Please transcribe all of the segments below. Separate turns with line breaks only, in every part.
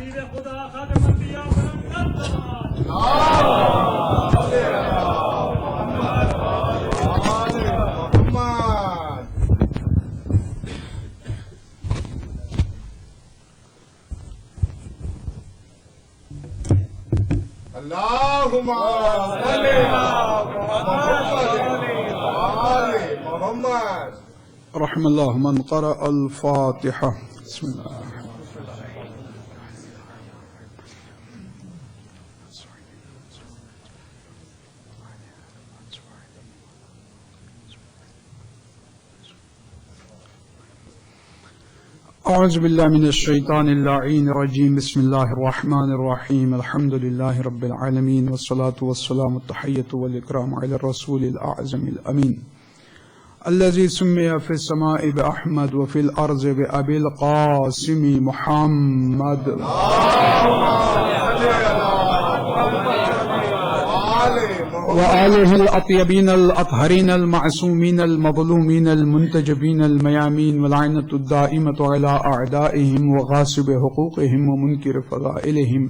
اللهم صل على محمد.
رحم الله من قرأ الفاتحة. بسم الله الرحمن الرحيم. اعوذ باللہ من الشیطان اللعین الرجیم. بسم اللہ الرحمن الرحیم. الحمد للہ رب العالمین والصلاة والسلام التحیۃ والاکرام علی الرسول الاعظم الامین الذي سمي في السماء بأحمد وفي الأرض بأبي القاسم محمد وآله الأطيبين الأطهرين المعصومين المظلومين المنتجبين الميامين واللعنة الدائمة على أعدائهم وغاصب حقوقهم ومنكر فضائلهم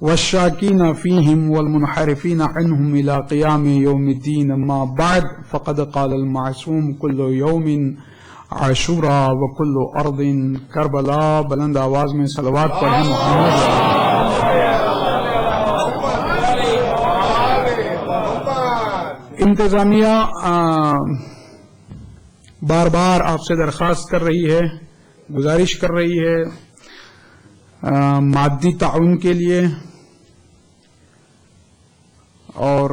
والشاكين فيهم والمنحرفين عنهم إلى قيام يوم الدين. أما بعد فقد قال المعصوم كل يوم عاشوراء وكل أرض كربلاء. بلند آواز میں صلوات پڑھیں محمد. انتظامیہ بار بار آپ سے درخواست کر رہی ہے، گزارش کر رہی ہے مادی تعاون کے لیے، اور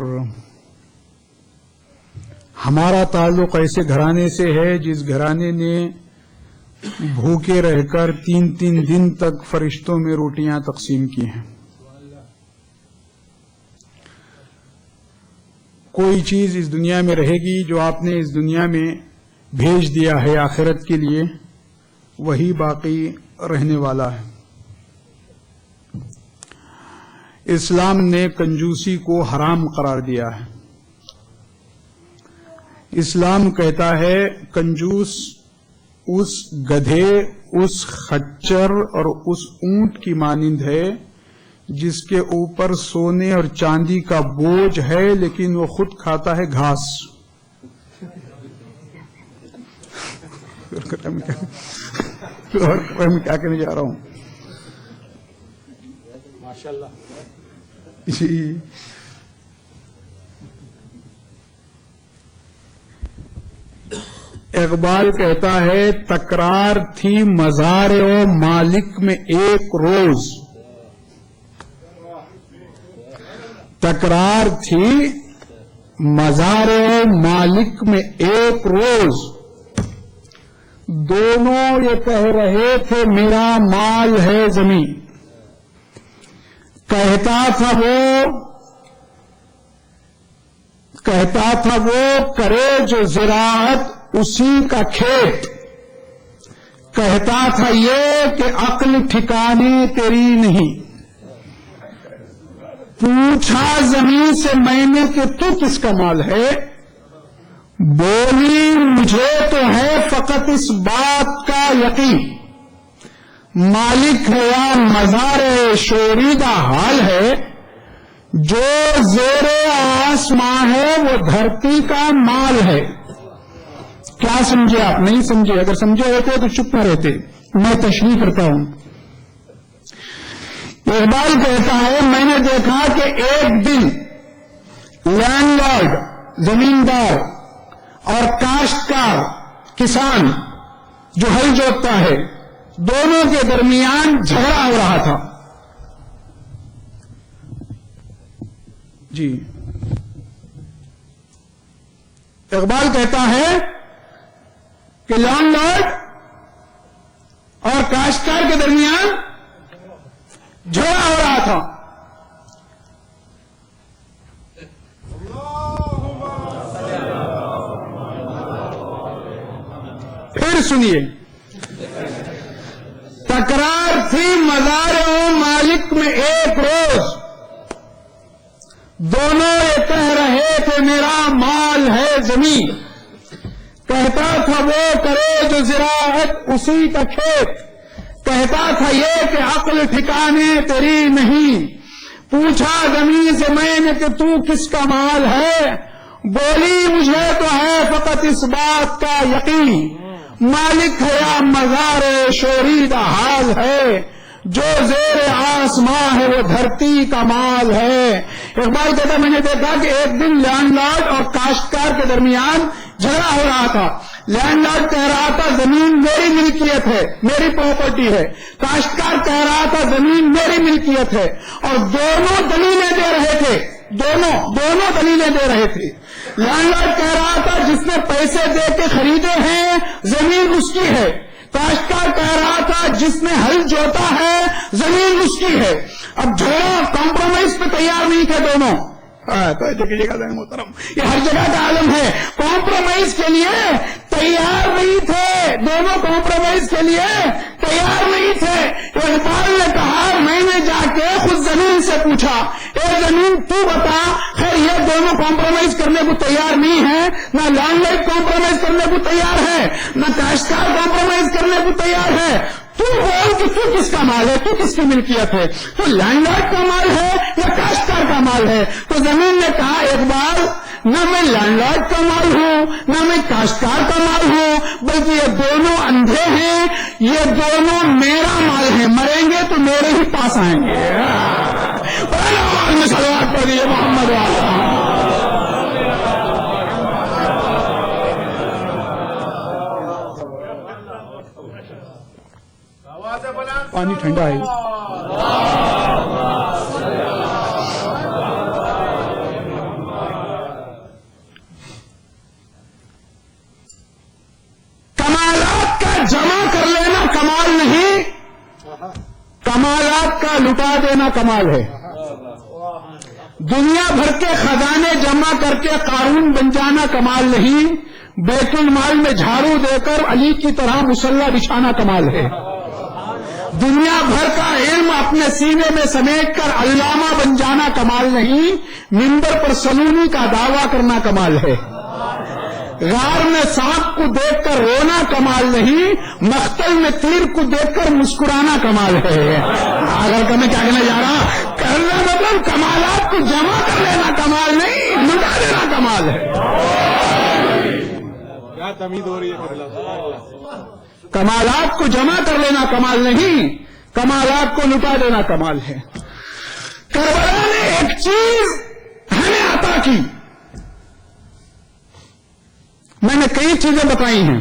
ہمارا تعلق ایسے گھرانے سے ہے جس گھرانے نے بھوکے رہ کر 3 دن تک فرشتوں میں روٹیاں تقسیم کی ہیں. کوئی چیز اس دنیا میں رہے گی جو آپ نے اس دنیا میں بھیج دیا ہے آخرت کے لیے، وہی باقی رہنے والا ہے. اسلام نے کنجوسی کو حرام قرار دیا ہے. اسلام کہتا ہے کنجوس اس گدھے، اس خچر اور اس اونٹ کی مانند ہے جس کے اوپر سونے اور چاندی کا بوجھ ہے لیکن وہ خود کھاتا ہے گھاس. میں کیا کہنے جا رہا ہوں؟ ماشاءاللہ جی. اقبال کہتا ہے تکرار تھی مزار و مالک میں ایک روز، تکرار تھی مزار و مالک میں ایک روز، دونوں یہ کہہ رہے تھے میرا مال ہے زمین. کہتا تھا وہ کرے جو زراعت اسی کا کھیت. کہتا تھا یہ کہ عقل ٹھکانے تیری نہیں. پوچھا زمین سے میں نے کہ تو کس کا مال ہے؟ بولی مجھے تو ہے فقط اس بات کا یقین، مالک ہے یا مزار شوریدہ حال ہے، جو زیر آسماں ہے وہ دھرتی کا مال ہے. کیا سمجھے آپ؟ نہیں سمجھے. اگر سمجھے ہوتے تو چپ نہ رہتے. میں تشریح کرتا ہوں. اقبال کہتا ہے میں نے دیکھا کہ ایک دن لینڈ لارڈ زمیندار اور کاشتکار کسان جو ہل جوتتا ہے، دونوں کے درمیان جھگڑا ہو رہا تھا. جی اقبال کہتا ہے کہ لینڈ لارڈ اور کاشتکار کے درمیان جھگڑا ہو رہا تھا. پھر سنیے، تکرار تھی مزار و مالک میں ایک روز، دونوں یہ کہہ رہے تھے میرا مال ہے زمین. کہتا تھا وہ کرے جو زراعت اسی کا کھیت. کہتا تھا یہ کہ عقل ٹھکانے تیری نہیں. پوچھا زمین سے میں نے کہ تو کس کا مال ہے؟ بولی مجھے تو ہے فقط اس بات کا یقین، مالک ہے یا مزار شوریدہ حال ہے، جو زیر آسماں ہے وہ دھرتی کا مال ہے. اقبال کہتا میں نے دیکھا کہ ایک دن لینڈ لارڈ اور کاشتکار کے درمیان جھگڑا ہو رہا تھا. لینڈ لارڈ کہہ رہا تھا زمین میری ملکیت ہے، میری پراپرٹی ہے. کاشتکار کہہ رہا تھا زمین میری ملکیت ہے، اور دونوں دلیلیں دے رہے تھے. دونوں دلیلیں دے رہے تھے. لینڈ لارڈ کہہ رہا تھا جس نے پیسے دے کے خریدے ہیں زمین اس کی ہے. کاشتکار کہہ رہا تھا جس نے ہل جوتا ہے زمین اس کی ہے. اب جھگڑا کمپرومائز پہ تیار نہیں تھے دونوں. تو کیجیے گا محترم، یہ ہر جگہ کا عالم ہے. کمپرومائز کے لیے تیار نہیں تھے دونوں، کمپرومائز کے لیے تیار نہیں تھے. اقبال نے کہا میں نے جا کے خود زمین سے پوچھا، اے زمین تو بتا، خیر یہ دونوں کمپرومائز کرنے کو تیار نہیں ہے، نہ لینڈ لارڈ کمپرومائز کرنے کو تیار ہے، نہ کاشتکار کمپرومائز کرنے کو تیار ہے. تو بول کہ تو کس کا مال ہے، تو کس کی ملکیت ہے، تو لینڈ لارڈ کا مال ہے یا کاشتکار کا مال ہے؟ تو زمین نے کہا اقبال نہ میں لینڈ لارڈ کا مال ہوں نہ میں کاشتکار کا مال ہوں، بلکہ یہ دونوں اندھے ہیں، یہ دونوں میرا مال ہے، مریں گے تو میرے ہی پاس آئیں گے. صلوات پڑھیے محمد والا. پانی ٹھنڈا ہے. کمالات کا جمع کر لینا کمال نہیں، کمالات کا لٹا دینا کمال ہے. دنیا بھر کے خزانے جمع کر کے قارون بن جانا کمال نہیں، بیت المال میں جھاڑو دے کر علی کی طرح مسلح بچھانا کمال ہے. دنیا بھر کا علم اپنے سینے میں سمیٹ کر علامہ بن جانا کمال نہیں، منبر پر سلونی کا دعویٰ کرنا کمال ہے. غار میں سانپ کو دیکھ کر رونا کمال نہیں، مقتل میں تیر کو دیکھ کر مسکرانا کمال ہے. اگر میں کیا کہنا جا رہا، کرنا مطلب کمالات کو جمع کر لینا کمال نہیں، لٹا دینا کمال ہے.
کیا تمیز ہو رہی ہے؟
کمالات کو جمع کر لینا کمال نہیں، کمالات کو لٹا دینا کمال ہے. کربلا نے ایک چیز ہمیں عطا کی. میں نے کئی چیزیں بتائی ہیں،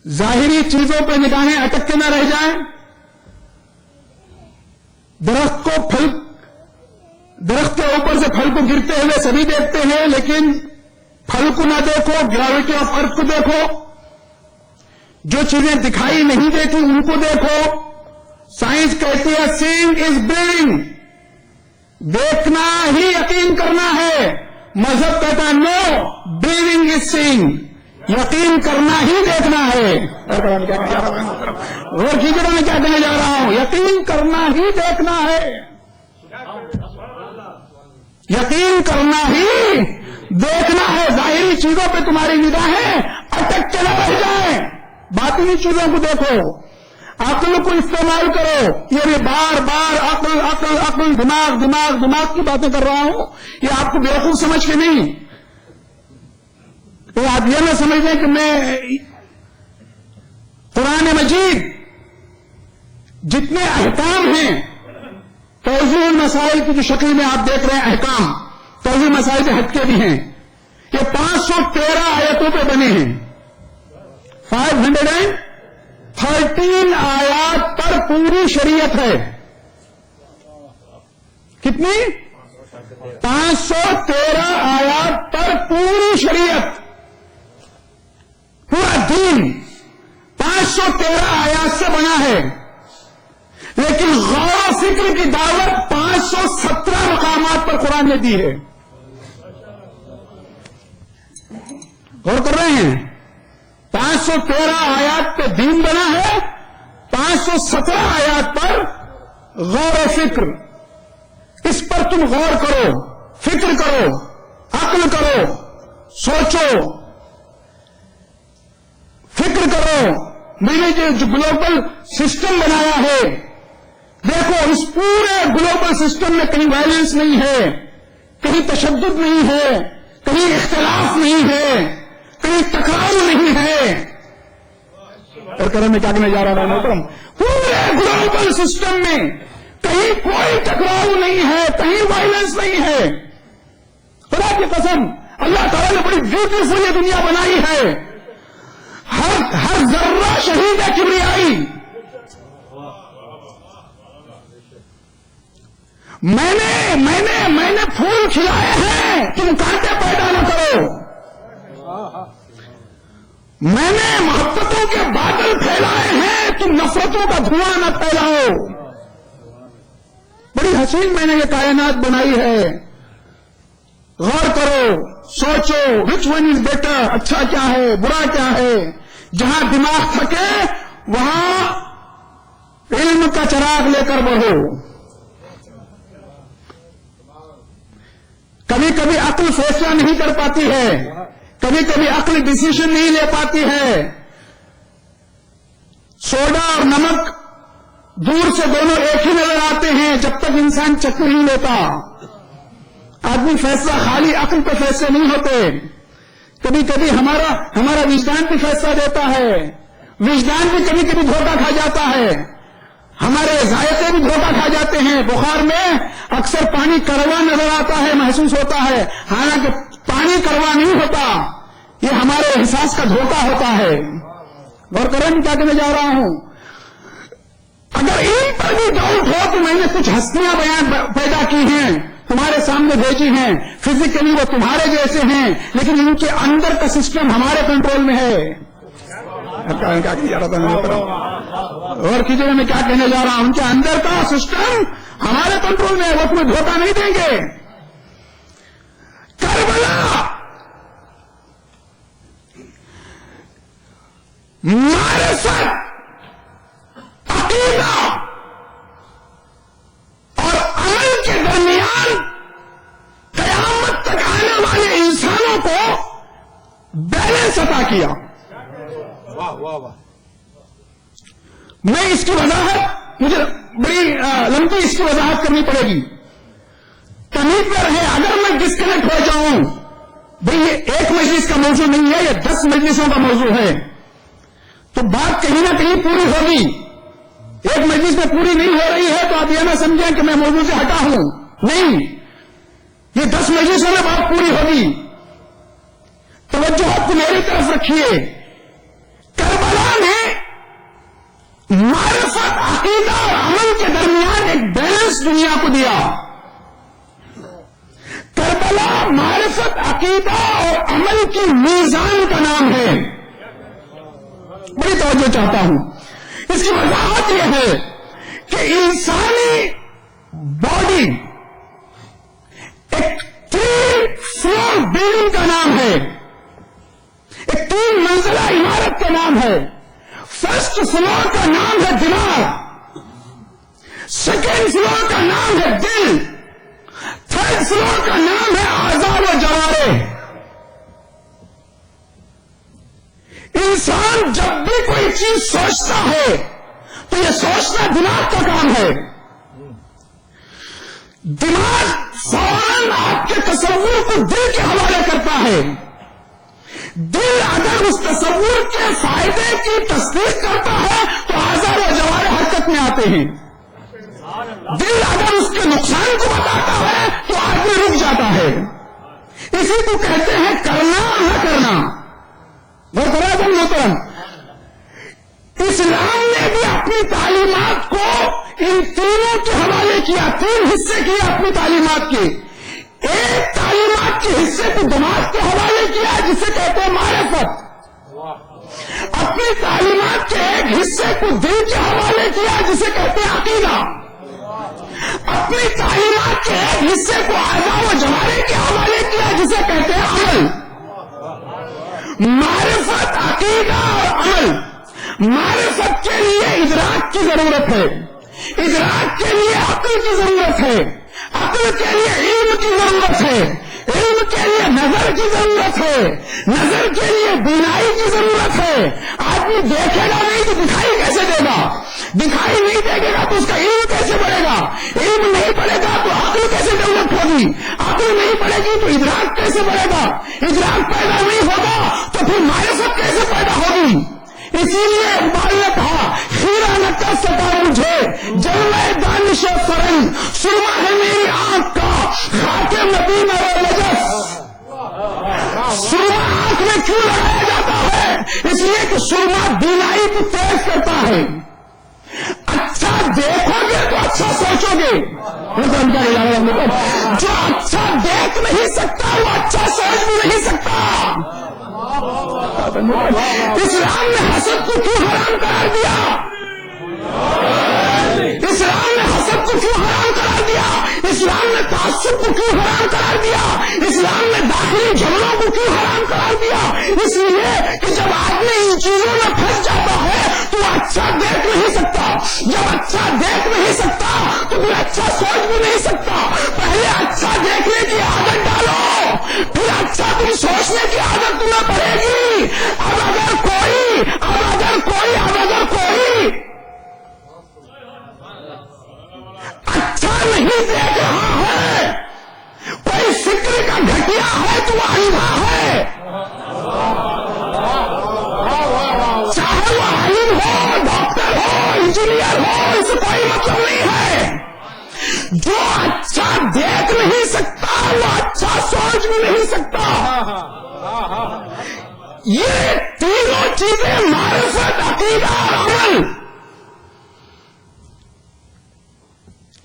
ظاہری چیزوں پہ نگاہیں اٹک کے نہ رہ جائیں. درخت کے اوپر سے پھل کو گرتے ہوئے سبھی دیکھتے ہیں، لیکن پھل کو نہ دیکھو، گریویٹی آف ارتھ کو دیکھو. جو چیزیں دکھائی نہیں دیتی ان کو دیکھو. سائنس کہتی ہے سینگ از بلیونگ، دیکھنا ہی یقین کرنا ہے. مذہب کہتا ہے نو، بلیونگ از سینگ، یقین کرنا ہی دیکھنا ہے. اور کیجیے میں کیا کہنے جا رہا ہوں، یقین کرنا ہی دیکھنا ہے، یقین کرنا ہی دیکھنا ہے. ظاہری چیزوں پہ تمہاری نگاہیں اٹک کے نہ رہ جائیں، باطنی چیزوں کو دیکھو، عقل کو استعمال کرو. یہ بھی بار بار عقل عقل عقل، دماغ دماغ دماغ کی باتیں کر رہا ہوں، یہ آپ کو بیوقوف سمجھ کے نہیں. تو آپ یہ نہ سمجھ لیں کہ میں قرآن مجید جتنے احکام ہیں توضیح مسائل کی جو شکل میں آپ دیکھ رہے ہیں، احکام توضیح مسائل سے ہٹ کے بھی ہیں، یہ 513 آیتوں پہ بنے ہیں. 513 آیات پر پوری شریعت ہے. کتنی؟ 513 آیات پر پوری شریعت، پورا دین 513 آیات سے بنا ہے. لیکن غور و فکر کی دعوت 517 مقامات پر قرآن نے دی ہے. غور کر رہے ہیں؟ 513 آیات پہ دین بنا ہے، 517 آیات پر غور و فکر. اس پر تم غور کرو، فکر کرو، عقل کرو، سوچو، فکر کرو، میں نے جو گلوبل سسٹم بنایا ہے، دیکھو اس پورے گلوبل سسٹم میں کہیں وائلنس نہیں ہے، کہیں تشدد نہیں ہے، کہیں اختلاف نہیں ہے، کہیں ٹکراؤ نہیں ہے. اور کرم میں کیا کہنے جا رہا ہوں محترم، پورے گلوبل سسٹم میں کہیں کوئی ٹکراؤ نہیں ہے، کہیں وائلنس نہیں ہے. خدا کی قسم اللہ تعالیٰ نے بڑی بیوٹیفل یہ دنیا بنائی ہے. ہر ذرہ شہید ہے کبریائی. میں نے پھول کھلائے ہیں، تم کانٹے پیدا نہ کرو. میں نے محبتوں کے بادل پھیلائے ہیں، تم نفرتوں کا دھواں نہ پھیلاؤ. بڑی حسین میں نے یہ کائنات بنائی ہے. غور کرو، سوچو وچ ون از بیٹر، اچھا کیا ہے برا کیا ہے. جہاں دماغ تھکے وہاں علم کا چراغ لے کر بڑھو. کبھی کبھی عقل فیصلہ نہیں کر پاتی ہے، کبھی کبھی عقل ڈیسیژن نہیں لے پاتی ہے. سوڈا اور نمک دور سے دونوں ایک ہی نظر آتے ہیں جب تک انسان چکھ نہیں لیتا. آدمی فیصلہ خالی عقل پہ فیصلے نہیں ہوتے. کبھی کبھی ہمارا وجدان بھی فیصلہ دیتا ہے. وجدان بھی کبھی کبھی دھوکہ کھا جاتا ہے. ہمارے ذائقے بھی دھوکہ کھا جاتے ہیں. بخار میں اکثر پانی کڑوا نظر آتا ہے، محسوس ہوتا ہے، حالانکہ پانی کڑوا نہیں ہوتا. یہ ہمارے احساس کا دھوکہ ہوتا ہے. غور کریں کیا کہنے جا رہا ہوں. اگر ان پر بھی ڈاؤٹ ہو تو میں نے کچھ ہستیاں بیان پیدا کی ہیں، تمہارے سامنے بھیجی ہیں. فزیکلی وہ تمہارے جیسے ہیں لیکن ان کے اندر کا سسٹم ہمارے کنٹرول میں ہے. کیا کہنے جا رہا تھا اور کسی میں کیا کہنے جا رہا ہوں، ان کے اندر کا سسٹم ہمارے کنٹرول میں ہے، وہ تمہیں دھوکہ نہیں دیں گے. کربلا معرفت، عقیدہ اور عمل کے درمیان قیامت تک آنے والے انسانوں کو بیلنس عطا کیا.
واہ واہ واہ.
میں اس کی وضاحت، مجھے بڑی لمبی اس کی وضاحت کرنی پڑے گی. تمیز میں رہے، اگر میں ڈسکنیکٹ ہو جاؤں، بھئی یہ ایک مجلس کا موضوع نہیں ہے، یہ 10 مجلسوں کا موضوع ہے، تو بات کہیں نہ کہیں پوری ہوگی. ایک مجلس میں پوری نہیں ہو رہی ہے تو آپ یہ نہ سمجھیں کہ میں موضوع سے ہٹا ہوں. نہیں، یہ 10 مجلسوں میں بات پوری ہوگی. توجہ آپ کو میری طرف رکھیے. کربلا نے معرفت، عقیدہ اور عمل کے درمیان ایک بیلنس دنیا کو دیا. کربلا معرفت، عقیدہ اور عمل کی میزان کا نام ہے. بڑی توجہ چاہتا ہوں. اس کی وضاحت یہ ہے کہ انسانی باڈی ایک 3 فلور بلڈنگ کا نام ہے، ایک 3 منزلہ عمارت کا نام ہے. فرسٹ فلور کا نام ہے دماغ، سیکنڈ فلور کا نام ہے دل، تھرڈ فلور کا نام ہے اعضاء و جوارح. انسان جب بھی کوئی چیز سوچتا ہے تو یہ سوچنا دماغ کا کام ہے. دماغ فوراً آپ کے تصور کو دل کے حوالے کرتا ہے. دل اگر اس تصور کے فائدے کی تصدیق کرتا ہے تو اعضاء و جوارح حرکت میں آتے ہیں. دل اگر اس کے نقصان کو بتاتا ہے تو آدمی رک جاتا ہے. اسی کو کہتے ہیں کرنا نہ کرنا. محترم، اسلام نے بھی اپنی تعلیمات کو ان تینوں کے حوالے کیا. 3 حصے کیے اپنی تعلیمات کے. ایک تعلیمات کے حصے کو دماغ کے حوالے کیا جسے کہتے ہیں معرفت. اپنی تعلیمات کے ایک حصے کو دل کے حوالے کیا جسے کہتے ہیں عقیدہ. اپنی تعلیمات کے ایک حصے کو اعضاء و جوارح کے حوالے کیا جسے کہتے ہیں عمل. معرفت، عقیدہ اور عمل. معرفت کے لیے ادراک کی ضرورت ہے، ادراک کے لیے عقل کی ضرورت ہے، عقل کے لیے علم کی ضرورت ہے، علم کے لیے نظر کی ضرورت ہے، نظر کے لیے بینائی کی ضرورت ہے.
آدمی دیکھے گا نہیں تو دکھائی کیسے دے گا؟ دکھائی نہیں دے گا تو اس کا علم کیسے بڑھے گا؟ علم نہیں بڑھے گا تو عقل کیسے ڈیولپ ہوگی؟ عقل نہیں بڑھے گی تو ادراک کیسے بڑھے گا؟ ادراک پیدا نہیں ہوگا تو پھر معرفت کیسے پیدا ہوگی؟ اسی لیے اقبال نے کہا خیرہ نہ کر سکا مجھے جلوہ دانش فرنگ، سرما ہے میری آنکھ کا خاک مدینہ و نجف۔ سرما آنکھ میں کیوں لگایا جاتا ہے؟ اس لیے کہ سرما بینائی کو تیز کرتا ہے۔ اچھا دیکھو گے تو اچھا سوچو گے، جو اچھا دیکھ نہیں سکتا وہ اچھا سوچ بھی نہیں سکتا۔ اسلام نے حسد کو کیوں حرام قرار دیا؟ اسلام نے حسد کو کیوں حرام قرار دیا؟ اسلام نے تعصب کو کیوں حرام قرار دیا؟ اسلام نے داخلی جھگڑوں کو کیوں حرام قرار دیا؟ اس لیے کہ جب آدمی ان چیزوں میں پھنس جاتا ہے تو وہ اچھا دیکھ نہیں سکتا، جب اچھا دیکھ نہیں سکتا تو پھر اچھا سوچ بھی نہیں سکتا۔ پہلے اچھا دیکھنے کی عادت ڈالو، پھر اچھا تم سوچنے کی عادت تمہیں پڑے گی۔ اب اگر کوئی اچھا نہیں دیکھ رہا ہے، کوئی فکر کا گھٹیا ہے تو وہ اندھا ہے، چاہے وہ عالم ہو، ڈاکٹر ہو، انجینئر ہو، اس سے کوئی مطلب نہیں ہے۔ جو اچھا دیکھ نہیں سکتا وہ اچھا سوچ بھی نہیں سکتا۔ یہ تینوں چیزیں معرفت، عقیدہ اور عمل،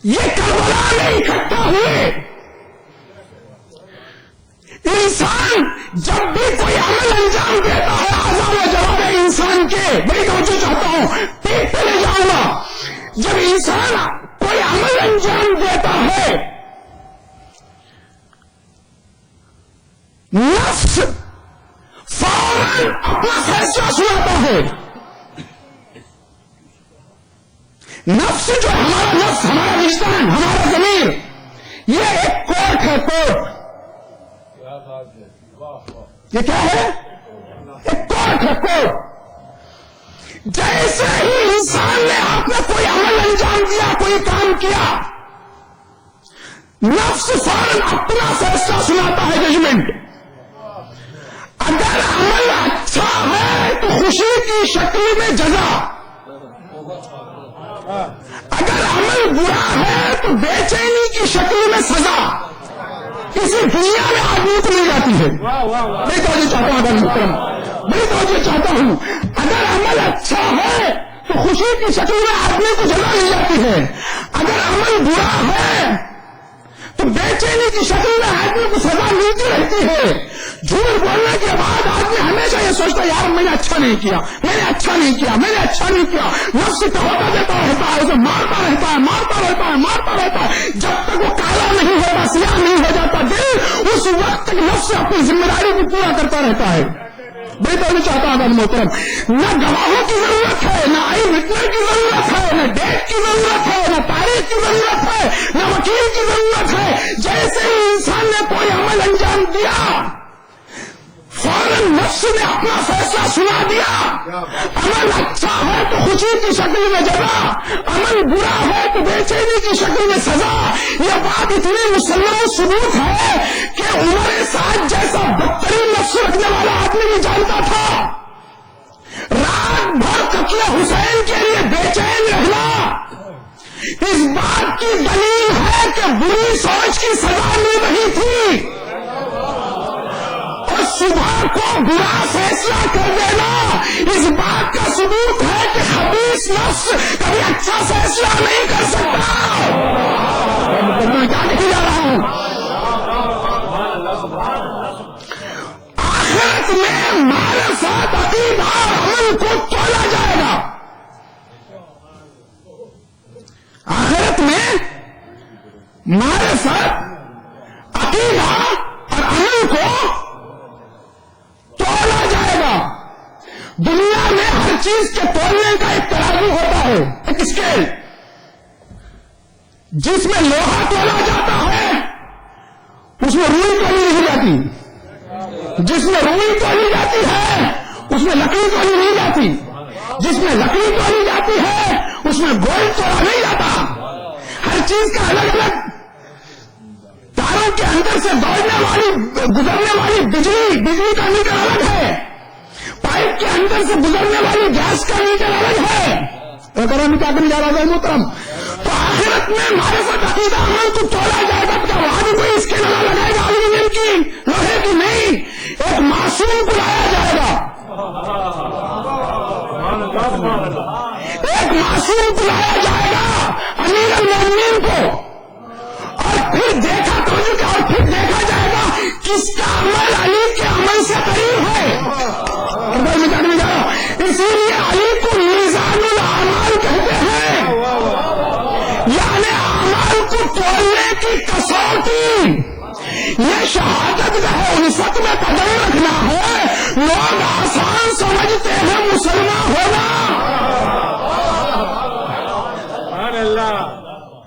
یہ کربلا میں اکٹھا ہوئے۔ انسان جب بھی کوئی عمل انجام دیتا ہے، آزاد و جواب انسان کے، بڑی توجہ چاہتا ہوں، پیٹ پہ لے جاؤں گا، جب انسان کوئی عمل انجام دیتا ہے نفس فوراً اپنا فیصلہ سناتا ہے۔ نفس جو ہمارا نفس، ہمارا وجدان، ہمارا ضمیر، یہ ایک کورٹ ہے، کورٹ۔ یہ کیا ہے؟ ایک کورٹ ہے، کورٹ۔ جیسے ہی انسان نے آپ نے کوئی عمل انجام دیا، کوئی کام کیا، نفس فوراً اپنا فیصلہ سناتا ہے، ججمنٹ۔ اگر عمل اچھا ہے تو خوشی کی شکل میں جزا، اگر عمل برا ہے تو بے چینی کی شکل میں سزا۔ کسی دنیا میں آدمی کو مل جاتی ہے۔ میں توجہ چاہتا ہوں، اگر محترم میں توجہ چاہتا ہوں، اگر عمل اچھا ہے تو خوشی کی شکل میں آدمی کو جزا مل جاتی ہے، اگر عمل برا ہے تو بے چینی کی شکل میں آدمی کو سزا ملتی رہتی ہے۔ جھوٹ بولنے کے بعد آدمی ہمیشہ یہ سوچتا ہے یار میں نے اچھا نہیں کیا، میں نے اچھا نہیں کیا، میں نے اچھا نہیں کیا۔ نفس دھوکہ دیتا رہتا ہے، اسے مارتا رہتا ہے، مارتا رہتا ہے، مارتا رہتا ہے، جب تک وہ کالا نہیں ہوگا، سیاہ نہیں ہو جاتا دل، اس وقت تک نفس اپنی ذمہ داری کو پورا کرتا رہتا ہے۔ میں تو نہیں چاہتا ہوں محترم، نہ گواہوں کی ضرورت ہے، نہ آئی وٹنس کی ضرورت ہے، نہ ڈیٹ کی ضرورت ہے، نہ تاریخ کی ضرورت ہے، نہ وکیل کی ضرورت ہے۔ جیسے ہی انسان نے کوئی عمل انجام دیا، فوراً نفس نے اپنا فیصلہ سنا دیا۔ عمل اچھا ہے تو خوشی کی شکل میں جزا، عمل برا ہے تو بے چینی کی شکل میں سزا۔ یہ بات اتنی مسلم ثبوت ہے کہ عمر سعد جیسا بدترین نفس رکھنے والا آدمی بھی جانتا تھا۔ رات بھر قتل حسین کے لیے بے چین رہنا اس بات کی دلیل ہے کہ بری سوچ کی سزا مل رہی تھی، اور صبح کو برا فیصلہ کر دینا اس بات کا ثبوت ہے کہ خبیث نفس کبھی اچھا فیصلہ نہیں کر سکتا۔ میں کیا لکھے جا رہا ہوں؟ آخرت میں معرفت، عقیدہ اور عمل کو تولا جائے گا۔ آخرت میں معرفت، عقیدہ اور عمل کو تولا جائے گا۔ دنیا میں ہر چیز کے تولنے کا ایک ترازو ہوتا ہے، ایک اسکیل، جس میں لوہا تولا جاتا ہے اس میں روئی تولی نہیں جاتی، جس میں روئی تولی جاتی ہے اس میں لکڑی تولی نہیں جاتی۔ جس میں لکڑی توڑی جاتی ہے اس میں گولڈ توڑا نہیں جاتا. ہر چیز کا الگ الگ تاروں کے اندر سے دوڑنے والی گزرنے والی بجلی کا میٹر الگ ہے. پائپ کے اندر سے گزرنے والی گیس کا میٹر الگ ہے. کرم کیا کرنے جا رہا ہے محترم؟ تو آخرت میں معرفت عقیدہ عمل کو توڑا جائے گا. کیا وہاں بھی کوئی اس کے نام لگائے گا الومینیم کی لوہے کی؟ نہیں. ایک معصوم کو لایا جائے گا. ایک معصوم کو لایا جائے گا امیر المومنین کو. اور پھر دیکھا جائے گا کس کا عمل علی کے عمل سے قریب ہے. اسی لیے علی کو میزان الاعمال کہتے ہیں، یعنی اعمال کو تولنے کی کسوٹی. یہ شہادت ہے، الفت میں قدم رکھنا ہے. لوگ آسان سمجھتے ہیں مسلمان ہونا.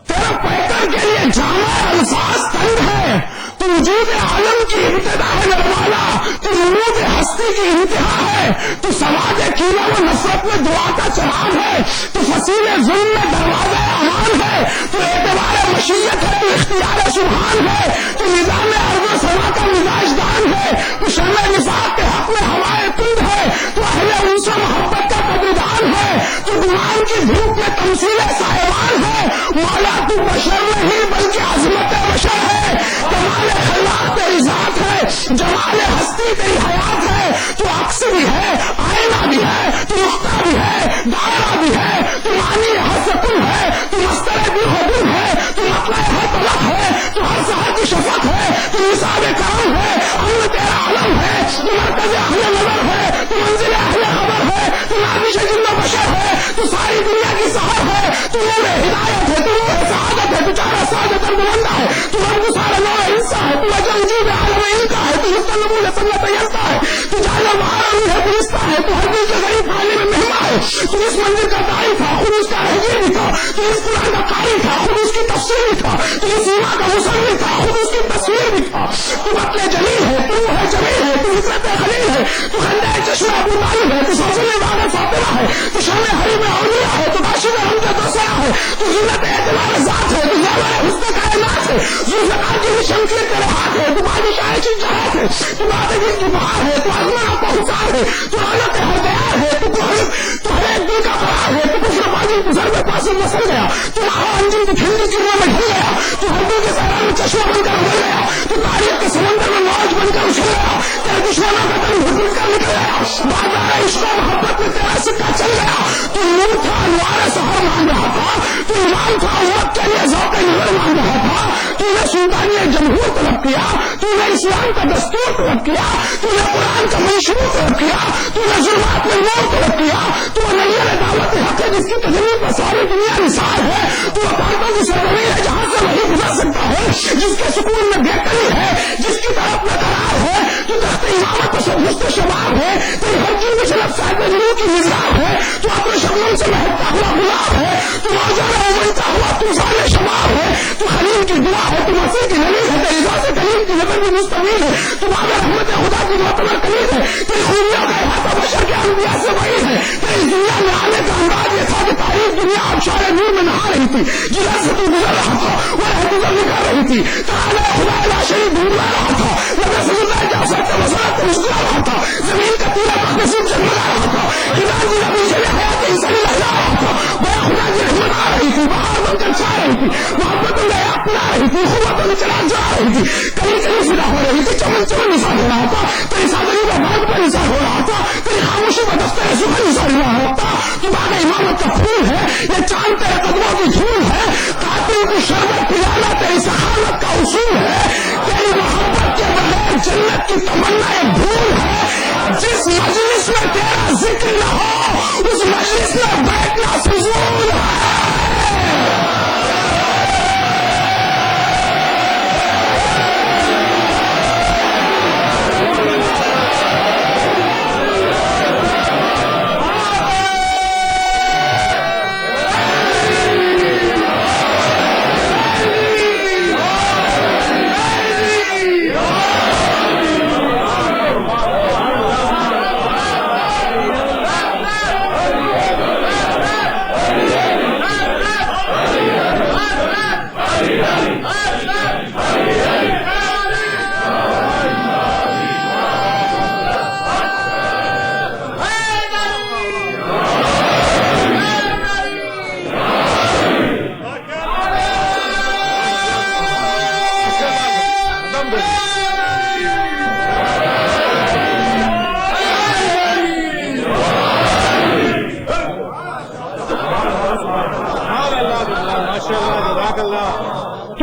تیرا پیکر کے لیے جامع الفاظ تنگ ہے. تو وجود عالم کی ابتدا ہے نرمالا، تو رموز ہستی کی انتہا ہے، تو سواد کینہ و نفرت میں دعا کا چراغ ہے، تو فصیل ظلم میں دروازہ امان ہے، تو اعتبار مشیت ہے، تو اختیار سبحان ہے، تو نظام ارض و سما کا مزاج دان ہے، تو شمع نفاق کے حق میں ہوائے کند ہے، تو اہل انس و محبت کا قدردان ہے، تو گمان کی دھوپ میں تمثیل صاحبان ہے. مولا تو بشر نہیں بلکہ عظمت بشر ہے. کمال خلاق تیری ذات ہے، جمال ہستی تیری حیات ہے. تو عکس بھی ہے، آئینہ بھی ہے، تو نقطہ بھی ہے، دائرہ بھی ہے، تو معنی ہر سکون ہے، تو مستر بھی حکم ہے، تو مطلع ہے طلب ہے، تو ہر سحر کی شفق ہے، تو نصاب کرم ہے، امن تیرا علم ہے، تو مرکز اہل نظر ہے، تو منزل اہل خبر ہے، تو نابش جن و بشر ہے، تو ساری دنیا کی سحر ہے، تو نور ہدایت ہے، تو نور سعادت ہے، تو چارہ سعادت بلندہ ہے، تو رب سارا نور انسا ہے، تو وجہ وجود عالم انکا ہے، تو مستنبول سنت یلتا ہے، تو جانا مہارمی ہے، پرستہ ہے، تو ہر دل کے غریب عالم مہمہ ہے. تو اس منزل کا دائی تھا، خود اس کا رہگیر بھی تھا، تو اس قرآن کا قاری تھا، خود اس کی تفسیر بھی تھا، تو اس ایمان کا مصنف تھا، خود اس کی تصویر بھی تھا. تو مطلع جلیل ہے، تو ہے جمیل ہے، تو حضرت خلیل ہے، تو خندہ چشمہ ابو طالب ہے، تو سوزن عبادت فاطمہ ہے، تو شان حریم اولیاء ہے، تو باشد حمد دوسرا ہے، تو ذلت اعتبار ذات ہے، تو زیور حسن کائنات ہے، ذوالفقار کی شمشیر کے رہات ہے، تو بادشاہ کی جہات ہے، تو بادشاہ کی بہار ہے، تو عظمہ کا حسار ہے، تو رونق ہدیار ہے، تو ہر ایک دل کا قرار ہے، تو کفر بازی گزر میں پاس مسل گیا، تو ماہو انجل کی ٹھنڈی گرنے میں ڈھل گیا، تو ہر دل کے سہرا میں چشمہ بن کر ابھر گیا، تو تاریخ کے سمندر میں موج بن کر اچھل گیا، تیرے دشمنوں کا دم گھٹ کر نکل گیا، بازار عشق و محبت میں تیرا سکہ چل گیا. تو نور تھا انوار سحر مانگ رہا تھا، تو ایمان تھا امت کے لیے ذوق نظر مانگ رہا تھا. تو نے سلطانی جمہور طلب کیا، تو نے اسلام کا دستور طلب کیا، تو نے قرآن کا منشور طلب کیا، تو نے ظلمات میں نور طلب کیا، تو نیر دعوت حق ہے جس کی تجلیل پر ساری دنیا نثار ہے، تو عدالتوں کی سرزمین ہے جہاں سے وہی گزر سکتا ہے، جس کے سکون میں بہتری ہے، جس کی طرف میں قرار ہے، جو تخت امامت حسن شباب ہے، تیری ہر چیز میں شلب صاحب نور کی نظام ہے، تو اپنے شبنم سے مہکتا ہوا گلاب ہے، تو موجود امنتا ہوا طوفان شباب ہے، تو خلیل کی دعا ہے، تو مسیح کی نبی ہے، تیری ذات کلیم کی نظر بھی مستقیل ہے، تو باب رحمت خدا کی معتبر کلیم ہے، تیری خوبیوں کا احاطہ بشر کے انبیاء سے بعید ہے. تیری دنیا میں آنے کا انداز یہ تھا کہ تاریخ دنیا ابشار نور میں نہا رہی تھی، جدھر سے تو گزر رہا تھا وہ گزر نکال رہی تھی، تعالی خدا لا شریک ڈھونڈا رہا تھا، لگا سمجھتا جعفر کے مسئلہ کو مسکرا رہا تھا، زمین کا تیرا مقصود جنگلا رہا تھا، خدا کی نبی سے حیات انسانی لہلا رہا تھا، بیا خدا کی رحمت آ رہی تھی، بہار بن کر چھا رہی تھی، محبتوں میں آپ پلا رہی تھی، خوبتوں میں چلا جا رہی تھی، کہیں کہیں فدا ہو رہی تھی، چمن چمن نثار ہو رہا تھا، تیری صادری کا بھاگ پر نثار ہو رہا تھا، تیری خاموشی کا دفتر سخن نثار ہو رہا تھا. تو باغ امامت کا پھول ہے، یہ چاند تیرے قدموں کی دھول ہے، قاتل کو شربت پلانا تیری سخاوت کا اصول ہے، تیری محبت کے بغیر جنت کی تمنا ایک بھول ہے. جس مجلس میں تیرا ذکر نہ ہو اس مجلس میں بیٹھنا فضول ہے.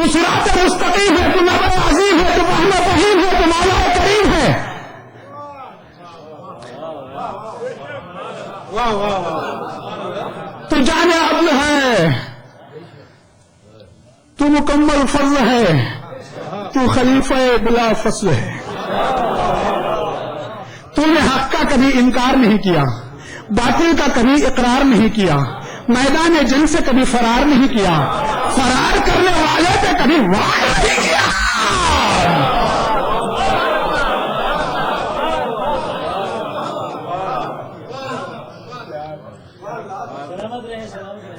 تو صراط مستقیم ہے، تو نبی عظیم ہے، تو محمد رحیم ہے، تو مولا کریم ہے.
واہ واہ واہ.
تو جامع عدل ہے، تو مکمل فضل ہے، تو خلیفہ بلا فصل ہے. تو نے حق کا کبھی انکار نہیں کیا، باطل کا کبھی اقرار نہیں کیا، میدان جنگ سے کبھی فرار نہیں کیا، فرار کرنے والے پہ کبھی وار نہیں کیا.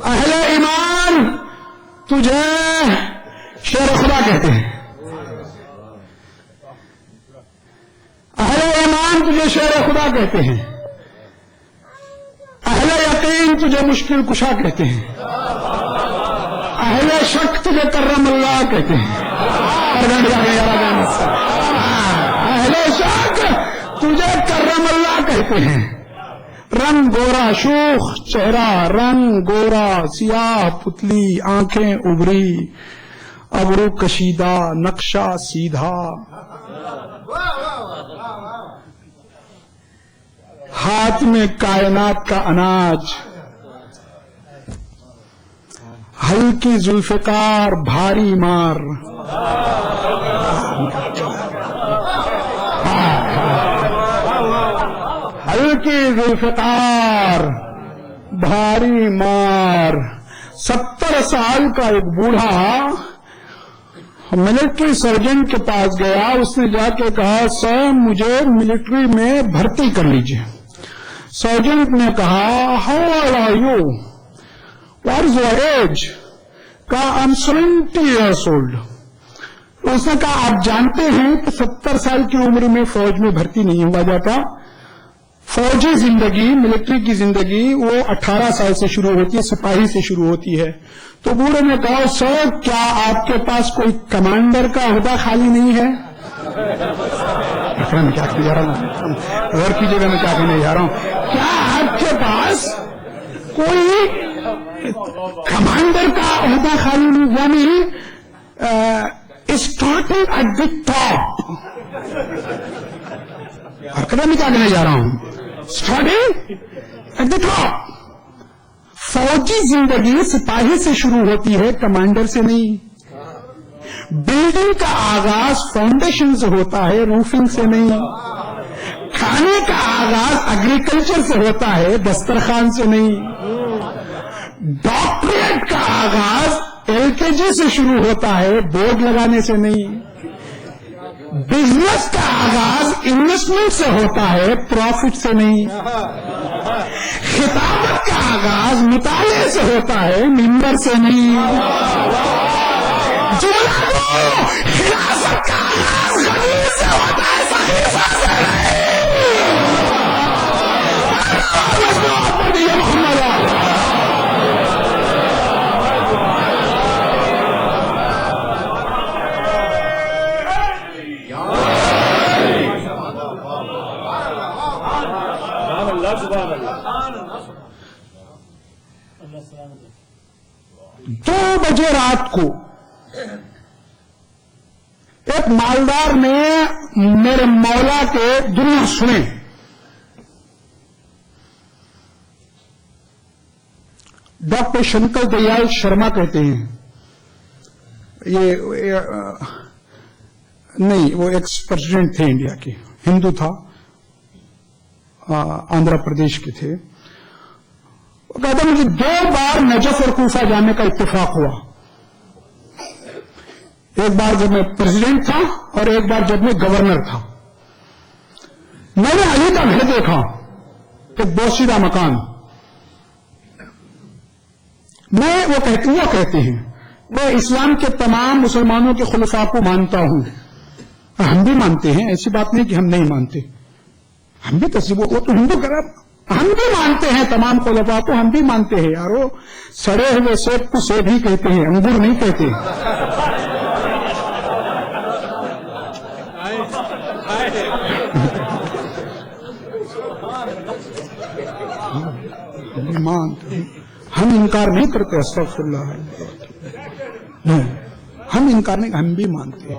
اہل ایمان تجھے شیر خدا کہتے ہیں، اہل ایمان تجھے شیر خدا کہتے ہیں، اہل یقین تجھے مشکل کشا کہتے ہیں، اہل شک تجھے کرم اللہ کہتے ہیں. اہل شک تجھے کرم اللہ کہتے ہیں. رنگ گورا شوخ چہرہ، رنگ گورا سیاہ پتلی، آنکھیں ابری، ابرو کشیدہ، نقشہ سیدھا، ہاتھ میں کائنات کا اناج، ہلکی ذوالفقار بھاری مار. ہلکی ذوالفقار بھاری مار. 70 سال کا ایک بوڑھا ملٹری سرجن کے پاس گیا. اس نے جا کے کہا سر مجھے ملٹری میں بھرتی کر لیجیے. سرجن نے کہا how old are you, what is your age? کہا آئی ایم 70 ایئرس اولڈ. اس نے کہا آپ جانتے ہیں کہ 70 سال کی عمر میں فوج میں بھرتی نہیں ہوا جاتا. فوجی زندگی، ملٹری کی زندگی وہ 18 سال سے شروع ہوتی ہے، سپاہی سے شروع ہوتی ہے. تو بوڑھے نے کہا سر کیا آپ کے پاس کوئی کمانڈر کا عہدہ خالی نہیں ہے؟ میں کیا کہنے جا رہا ہوں، غور کیجیے گا میں کیا کہنے جا رہا ہوں. کیا آپ کے پاس کوئی کمانڈر کا عہدہ خالی نہیں؟ یعنی اسٹارٹنگ ایٹ دی ٹاپ. حرکت میں کیا کہنے جا رہا ہوں، اسٹارٹنگ ایٹ دی ٹاپ. فوجی زندگی سپاہی سے شروع ہوتی ہے، کمانڈر سے نہیں. بلڈنگ کا آغاز فاؤنڈیشن سے ہوتا ہے، روفنگ سے نہیں. کھانے کا آغاز ایگریکلچر سے ہوتا ہے، دسترخوان سے نہیں. ڈاکٹریٹ کا آغاز LKG سے شروع ہوتا ہے، بورڈ لگانے سے نہیں. بزنس کا آغاز انویسٹمنٹ سے ہوتا ہے، پروفٹ سے نہیں. خطابت کا آغاز مطالعے سے ہوتا ہے، ممبر سے نہیں. خلافت کا آغاز غنی سے ہوتا ہے، صحیفہ سے نہیں. دو بجے رات کو ایک مالدار نے میرے مولا کے درود سنے. ڈاکٹر شنکر دیال شرما کہتے ہیں، یہ نہیں وہ ایکس پریزیڈنٹ تھے انڈیا کے، ہندو تھا، آندھرا پردیش کے تھے. وہ کہتے مجھے 2 بار نجف اور کوفہ جانے کا اتفاق ہوا. ایک بار جب میں پریزیڈنٹ تھا اور ایک بار جب میں گورنر تھا. میں نے علی کا گھر دیکھا، ایک بوسیدہ مکان. وہ کہتے ہیں میں اسلام کے تمام مسلمانوں کے خلفاء کو مانتا ہوں. ہم بھی مانتے ہیں، ایسی بات نہیں کہ ہم نہیں مانتے، ہم بھی تصویر وہ تو ہندو کرا، ہم بھی مانتے ہیں تمام خلفاء کو، ہم بھی مانتے ہیں یارو. سڑے ہوئے سیب کو سیب ہی کہتے ہیں، انگور نہیں کہتے. ہم انکار نہیں کرتے، استغفر اللہ.
ہم انکار نہیں، ہم بھی مانتے ہیں،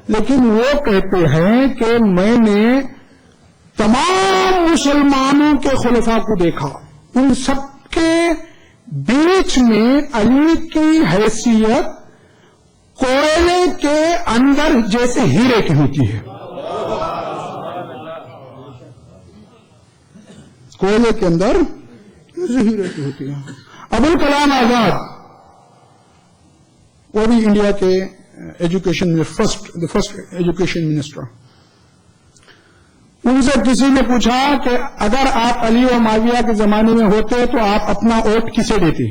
لیکن وہ کہتے ہیں کہ میں نے تمام مسلمانوں کے خلفاء کو دیکھا، ان سب کے بیچ میں علی کی حیثیت کوئلے کے اندر جیسے ہیرے کی ہوتی ہے، کوئلے کے اندر جیسے ہیرے کی ہوتی ہے۔ ابوالکلام آزاد، وہ بھی انڈیا کے ایجوکیشن میں فرسٹ ایجوکیشن منسٹر، ان سے کسی نے پوچھا کہ اگر آپ علی و معاویہ کے زمانے میں ہوتے تو آپ اپنا ووٹ کسے دیتے،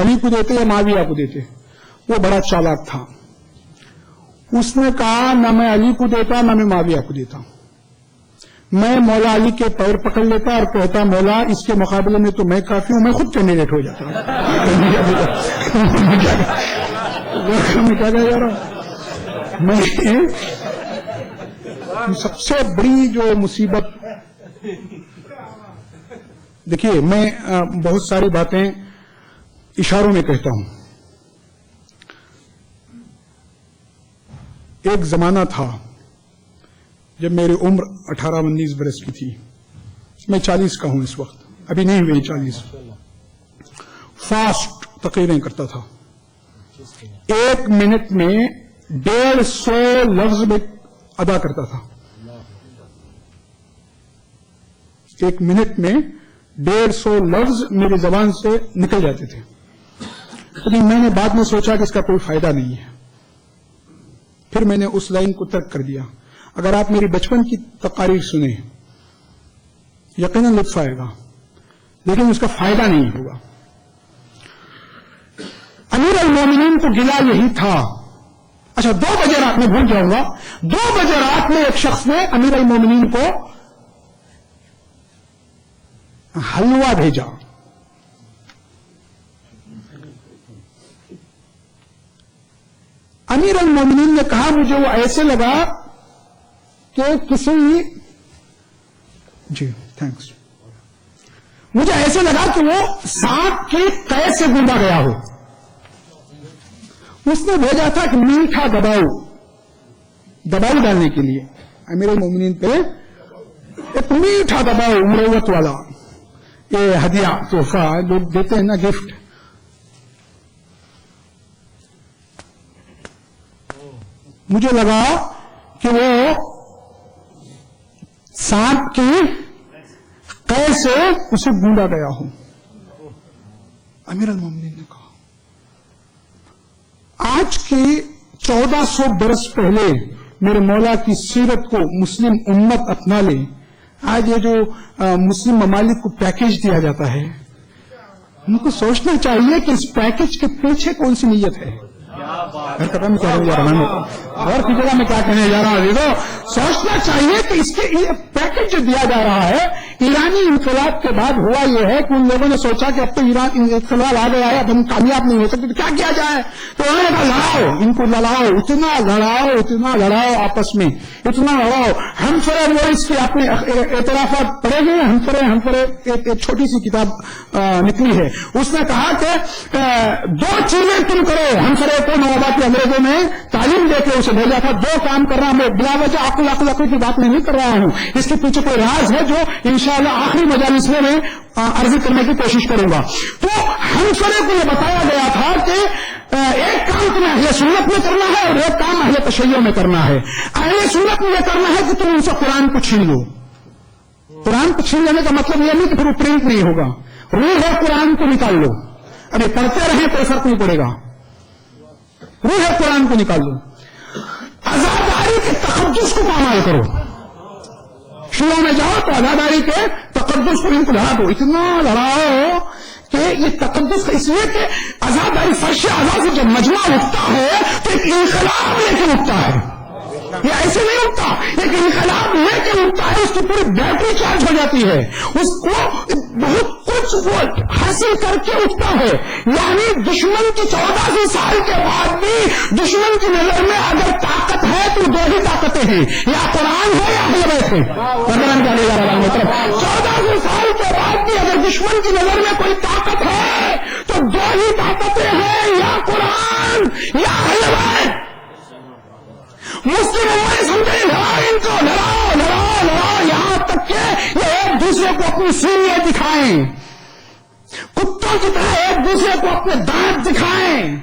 علی کو دیتے یا معاویہ کو دیتے؟ وہ بڑا چالاک تھا، اس نے کہا نہ میں علی کو دیتا نہ میں معاویہ کو دیتا، میں مولا علی کے پیر پکڑ لیتا اور کہتا مولا اس کے مقابلے میں تو میں کافی ہوں، میں خود کینڈیڈیٹ ہو جاتا میں کیا کہہ رہا ہوں، میں سب سے بڑی جو مصیبت، دیکھیے میں بہت ساری باتیں اشاروں میں کہتا ہوں۔ ایک زمانہ تھا جب میری عمر 18-19 برس کی تھی، میں 40 کا ہوں اس وقت، ابھی نہیں ہوئی 40، فاسٹ تقریریں کرتا تھا، 1 منٹ میں 150 لفظ میں ادا کرتا تھا، 1 منٹ میں 150 لفظ میری زبان سے نکل جاتے تھے، لیکن میں نے بعد میں سوچا کہ اس کا کوئی فائدہ نہیں ہے، پھر میں نے اس لائن کو ترک کر دیا۔ اگر آپ میری بچپن کی تقاریر سنیں یقیناً لطف آئے گا، لیکن اس کا فائدہ نہیں ہوگا۔ امیر المومنین کو گلا یہی تھا، اچھا 2 بجے رات میں بھول جاؤں گا، 2 بجے رات میں ایک شخص نے امیر المومنین کو حلوہ بھیجا، امیر المومنین نے کہا مجھے وہ ایسے لگا کہ کسی، جی تھینکس، مجھے ایسے لگا کہ وہ سانپ کی قید سے گوندا گیا ہو۔ اس نے بھیجا تھا کہ میٹھا دباؤ ڈالنے کے لیے امیر المومنین پہ ایک میٹھا دباؤ مروت والا، یہ ہدیہ تحفہ لوگ دیتے ہیں نا، گفٹ۔ مجھے لگا کہ وہ سانپ کی قید سے اسے گوندا گیا ہوں۔ امیر المومنین نے کہا آج کی 1400 برس پہلے میرے مولا کی سیرت کو مسلم امت اپنا لے، آج یہ جو مسلم ممالک کو پیکج دیا جاتا ہے، ان کو سوچنا چاہیے کہ اس پیکج کے پیچھے کون سی نیت ہے۔ اور کی جگہ میں کیا کہنے جا رہا ہوں، سوچنا چاہیے کہ اس کے پیکج جو دیا جا رہا ہے، ایرانی انقلاب کے بعد ہوا یہ ہے کہ ان لوگوں نے سوچا کہ اب تو ایران انقلاب آ گیا ہے، اب ہم کامیاب نہیں ہو سکتے تو کیا کیا جائے، تو انہوں نے کہا لڑاؤ، ان کو لڑاؤ، اتنا لڑاؤ آپس میں، اتنا لڑاؤ، ہم فرے وہ اس کے اپنے اعترافات پڑھے گئے، ہم فرے ایک چھوٹی سی کتاب نکلی ہے، اس نے کہا کہ 2 چیزیں تم کرو، ہم فرے کو نوآبادی انگریزوں نے تعلیم دے کے اسے بھیجا تھا، 2 کام کر رہا ہوں میں، بلا وجہ عقل کی بات میں نہیں کر رہا ہوں، اس کے پیچھے کوئی راز ہے جو انشاءاللہ آخری مجالس میں عرض کرنے کی کوشش کروں گا۔ تو ہم سرے کو یہ بتایا گیا تھا کہ ایک کام تمہیں اہل سنت میں کرنا ہے اور ایک کام اہل تشیع میں کرنا ہے۔ اہل سنت میں یہ کرنا ہے کہ تم ان سے قرآن کو چھین لو، قرآن کو چھین لینے کا مطلب یہ نہیں کہ پھر وہ پرنٹ نہیں ہوگا، روح ہے قرآن کو نکال لو، ابھی پڑھتے رہیں کوئی فرق نہیں پڑے گا، روح ہے قرآن کو نکال لو، عزاداری کے تقدس کو پامال کرو، شیعوں میں جاؤ تو عزاداری کے تقدس کو ان کو لڑا دو، اتنا لڑاؤ کہ یہ تقدس اس لیے کہ عزاداری فرش اعضاء سے جب مجمع اٹھتا ہے تو ایک انقلاب لے کے اٹھتا ہے، یہ ایسے نہیں اٹھتا، ایک انقلاب لے کے اٹھتا ہے، اس کی پوری بیٹری چارج ہو جاتی ہے، اس کو بہت کچھ وہ حاصل کر کے اٹھتا ہے، یعنی دشمن کی 1400 سال کے بعد بھی دشمن کی نظر میں اگر طاقت ہے تو 2 ہی طاقتیں ہیں، یا قرآن ہے یا اہل بیت ہے، 1400 سال کے بعد بھی اگر دشمن کی نظر میں کوئی طاقت ہے تو 2 ہی طاقتیں ہیں، یا
دوسرے کو اپنی سینگیں دکھائیں، کتوں کی طرح ایک دوسرے کو اپنے دانت دکھائیں،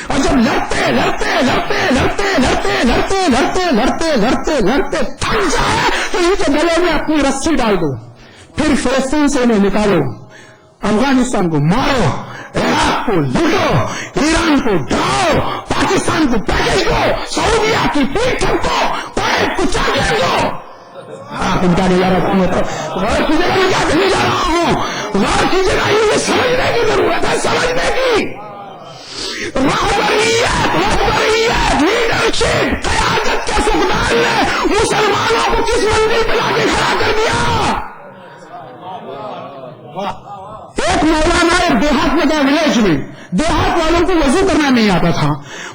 اور جب لڑتے لڑتے لڑتے لڑتے لڑتے لڑتے لڑتے لڑتے لڑتے لڑتے تھک جائے تو ان کے گلے میں اپنی رسی ڈال دو، پھر فلسطین سے انہیں نکالو، افغانستان کو مارو، عراق کو لوٹو، ایران کو ڈراؤ، پاکستان کو پیکج دو، سعودیہ کی پیٹ ٹھپکو، کویت کو چاندی دو۔ تم کیا نہیں جا رہا ہوں، غور کیجیے گا میں کیا کہنے جا رہا ہوں، غور کیجیے گا، یہ سمجھنے کی ضرورت ہے، سمجھنے کی۔ رہبریت، لیڈرشپ، قیادت کے فقدان نے مسلمانوں کو کس منزل پہ لا کے کھڑا کر دیا۔ ایک مولانا ایک دیہات میں گیا، ولیج میں، دیہات والوں کو وضو کرنا نہیں آتا تھا۔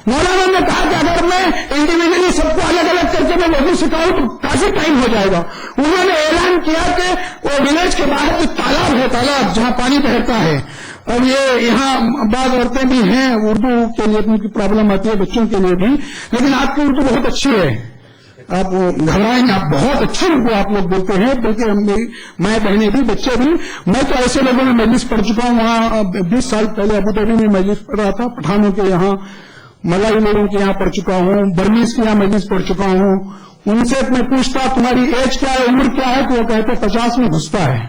مولانا نے کہا کہ اگر میں انڈیویجلی سب کو الگ الگ کر کے میں وضو سکھاؤں تو کافی ٹائم ہو جائے گا۔ انہوں نے اعلان کیا کہ وہ ولیج کے باہر ایک تالاب ہے، تالاب جہاں پانی بہتا ہے، اور یہ یہاں بعض عورتیں بھی ہیں اردو کے لیے ان کی پرابلم آتی ہے، بچوں کے لیے بھی، لیکن آپ کی اردو بہت اچھی ہے، آپ گھبرائیں گے، آپ بہت اچھی اردو آپ لوگ بولتے ہیں، بلکہ ہم بھی، مائیں بہنیں بھی، بچے بھی۔ میں تو ایسے لوگوں میں مجلس پڑھ چکا ہوں، وہاں 20 سال پہلے ابو دھابی میں مجلس پڑھ رہا تھا، پٹھانوں کے یہاں، ملائی لوگوں کے یہاں پڑھ چکا ہوں، برمیز کے یہاں مجلس پڑھ چکا ہوں۔ ان سے میں پوچھتا تمہاری ایج کیا ہے، عمر کیا ہے، تو وہ کہتے 50 میں گھستا ہے۔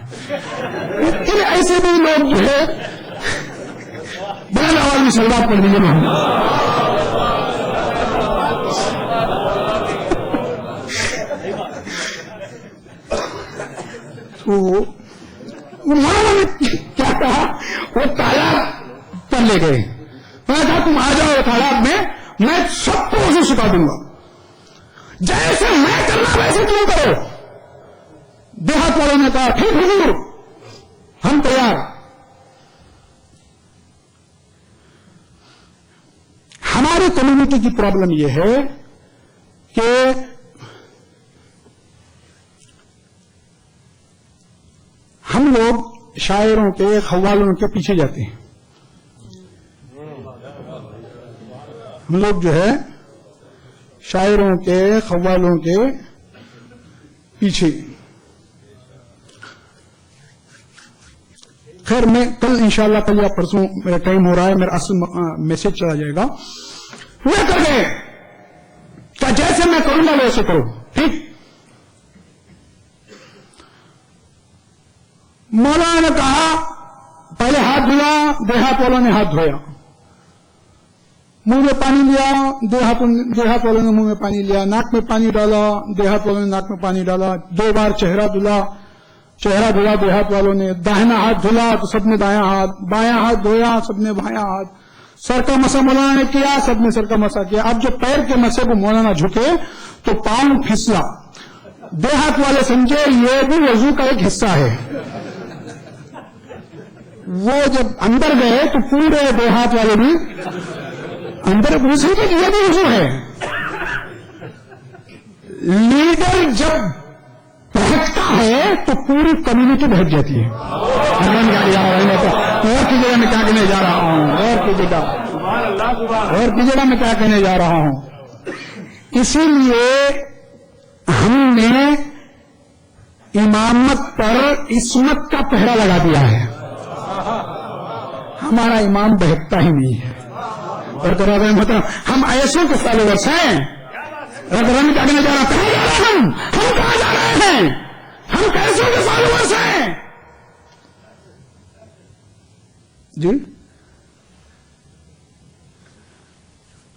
ایسے بھی لوگ جو ہے بلند آواز میں سلوات پڑھ دیجیے محمد۔ تو مولانا نے کیا کہا، وہ تالاب پر لے گئے، میں نے کہا تم آ جاؤ تالاب میں سب کو وضو سکھا دوں گا، جیسے میں کرنا ویسے تم کرو۔ دیہات والوں نے کہا ٹھیک حضور ہم تیار۔ ہماری کمیونٹی کی پرابلم یہ ہے کہ ہم لوگ شاعروں کے، قوالوں کے پیچھے جاتے ہیں۔ ہم لوگ جو ہے شاعروں کے، قوالوں کے پیچھے۔ خیر میں کل انشاءاللہ، کل یا پرسوں میرا ٹائم ہو رہا ہے، میرا اصل میسج چلا جائے گا، وہ کر گئے کہ جیسے میں کروں گا ویسے کرو، ٹھیک۔ مولانا نے کہا پہلے ہاتھ دھویا، دیہات والوں نے ہاتھ دھویا، منہ میں پانی لیا، دیہات والوں نے منہ میں پانی لیا، ناک میں پانی ڈالا، دیہات والوں نے ناک میں پانی ڈالا، 2 بار چہرہ دھلا دیہات والوں نے، داہنا ہاتھ دھلا تو سب نے دایاں ہاتھ، بایاں ہاتھ دھویا سب نے بایاں ہاتھ، سر کا مسا مولانا نے کیا، سب نے سر کا مسا کیا۔ اب جو پیر کے مسے کو مولانا جھکے تو پاؤں پھسلا، دیہات والے سمجھے یہ بھی وضو کا ایک حصہ ہے۔ وہ جب اندر گئے تو پورے دیہات والے بھی اندر گھسے کہ یہ بھی وضو ہے۔ لیڈر جب بہکتا ہے تو پوری کمیونٹی بہک جاتی ہے۔ اور کی جگہ میں کیا کہنے جا رہا ہوں، اور کی جگہ میں کیا کہنے جا رہا ہوں، اسی لیے ہم نے امامت پر عصمت کا پہرا لگا دیا ہے۔ ہمارا امام بہکتا ہی نہیں ہے، اور مطلب ہم ایسوں کے فالوورس ہیں۔ میں کیا کہنے جا رہا ہوں، ہم کہاں جا رہے ہیں، ہم کیسوں کے فالوورس ہیں جی،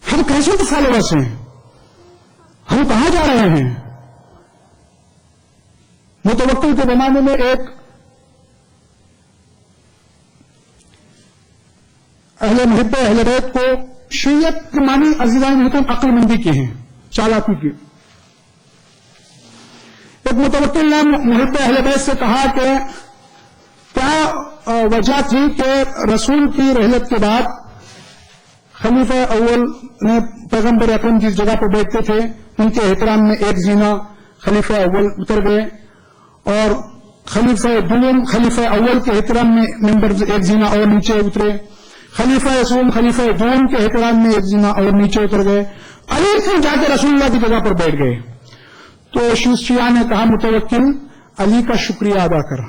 ہم کیسوں کے فالوورس ہیں، ہم کہاں جا رہے ہیں۔ متوکل کے زمانے میں ایک اہل محب اہل بیت کو شیعت کے معنی عزیزان محترم عقل مندی کے ہیں، چالاکی کی۔ ایک متوکل نے محب اہل بیت سے کہا کہ کیا وجہ تھی کہ رسول کی رحلت کے بعد خلیفہ اول نے پیغمبر اکرم جس جگہ پر بیٹھتے تھے ان کے احترام میں ایک زینہ خلیفہ اول اتر گئے، اور خلیفہ اول کے احترام میں ممبر ایک زینہ اور نیچے اترے، خلیفہ دوم کے احترام میں ایک زینہ اور نیچے اتر گئے، علی پھر جا کے رسول اللہ کی جگہ پر بیٹھ گئے۔ تو شیعہ نے کہا متوکل
علی کا شکریہ ادا کرا.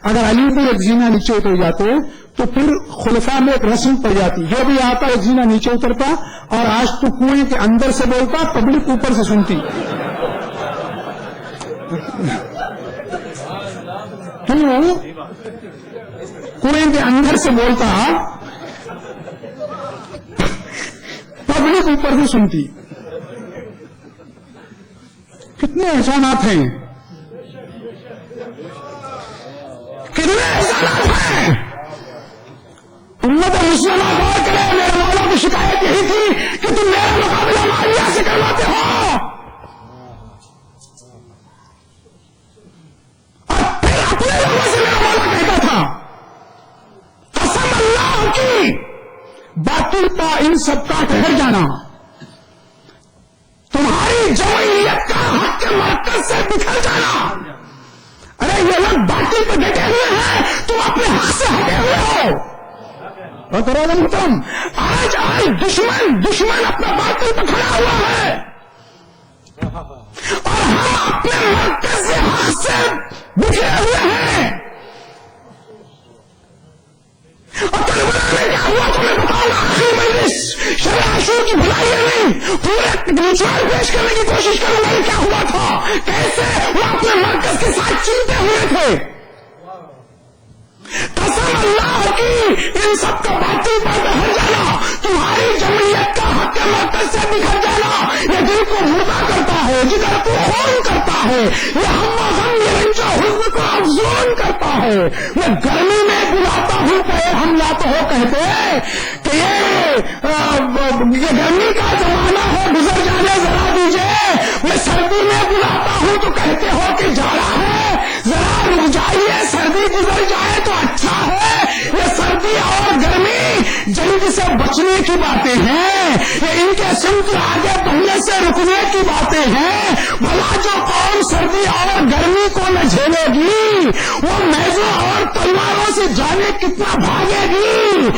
اگر علی کو ایک زینہ نیچے اتر جاتے تو پھر خلفاء میں ایک رسم پڑ جاتی، جو بھی آتا ایک زینہ نیچے اترتا، اور آج تو کنویں کے اندر سے بولتا، پبلک اوپر سے سنتی. کنویں کے اندر سے بولتا، پبلک اوپر سے سنتی. کتنے احسانات ہیں، کتنے احسانات ہیں. امت مسلمہ غور کرے. میرے مولا کی شکایت یہی تھی کہ تم میرا مقابلہ معاویہ سے کرواتے ہو، اور پھر اپنے لوگوں سے میرا مولا کہتا تھا قسم اللہ کی باطل پا ان سب کا ٹھہر جانا، تمہاری جمہوریت کا حق کے مرکز سے بکھر جانا. ارے یہ لوگ باطل پہ ڈٹے ہوئے ہیں، تم اپنے حق سے ہٹے ہوئے ہو. محترم، آج دشمن اپنا باطل پہ کھڑا ہوا ہے، اور ہم اپنے مرکز سے حق سے بکھرے ہوئے ہیں. اور کربلا میں کیا ہوا تمہیں بتاؤں گا. آخری مجلس شب عاشور کی بلائی نہیں، پورے مثال پیش کرنے کی کوشش کروں گا کیا ہوا تھا، کیسے وہ اپنے مرکز کے ساتھ چلتے ہوئے تھے. قسم اللہ کی ان سب کا باطل پر بہر جانا، تمہاری جمعیت کا حق کے مرکز سے بکھر جانا، یہ دل کو مردہ کرتا ہے، جگر کو خون کرتا ہے، یہ ہم و غم یہ رنجہ حزن کو افزون کرتا ہے. میں گرمی میں بلاتا ہوں کہ ہم یا تو ہو کہتے کہ یہ گرمی کا زمانہ ہے، گزر جانے ذرا دیجیے. میں سردی میں بلاتا ہوں تو کہتے ہو کہ جاڑا ہے، ذرا رک جائیے، سردی گزر جائے تو اچھا ہے. یہ سردی اور گرمی جنگ سے بچنے کی باتیں ہیں، یہ ان کے سمت آگے بڑھنے سے رکنے کی باتیں ہیں. بھلا جو قوم سردی اور گرمی کو نہ جھیلے گی وہ نیزوں اور تلواروں سے جانے کتنا بھاگے گی.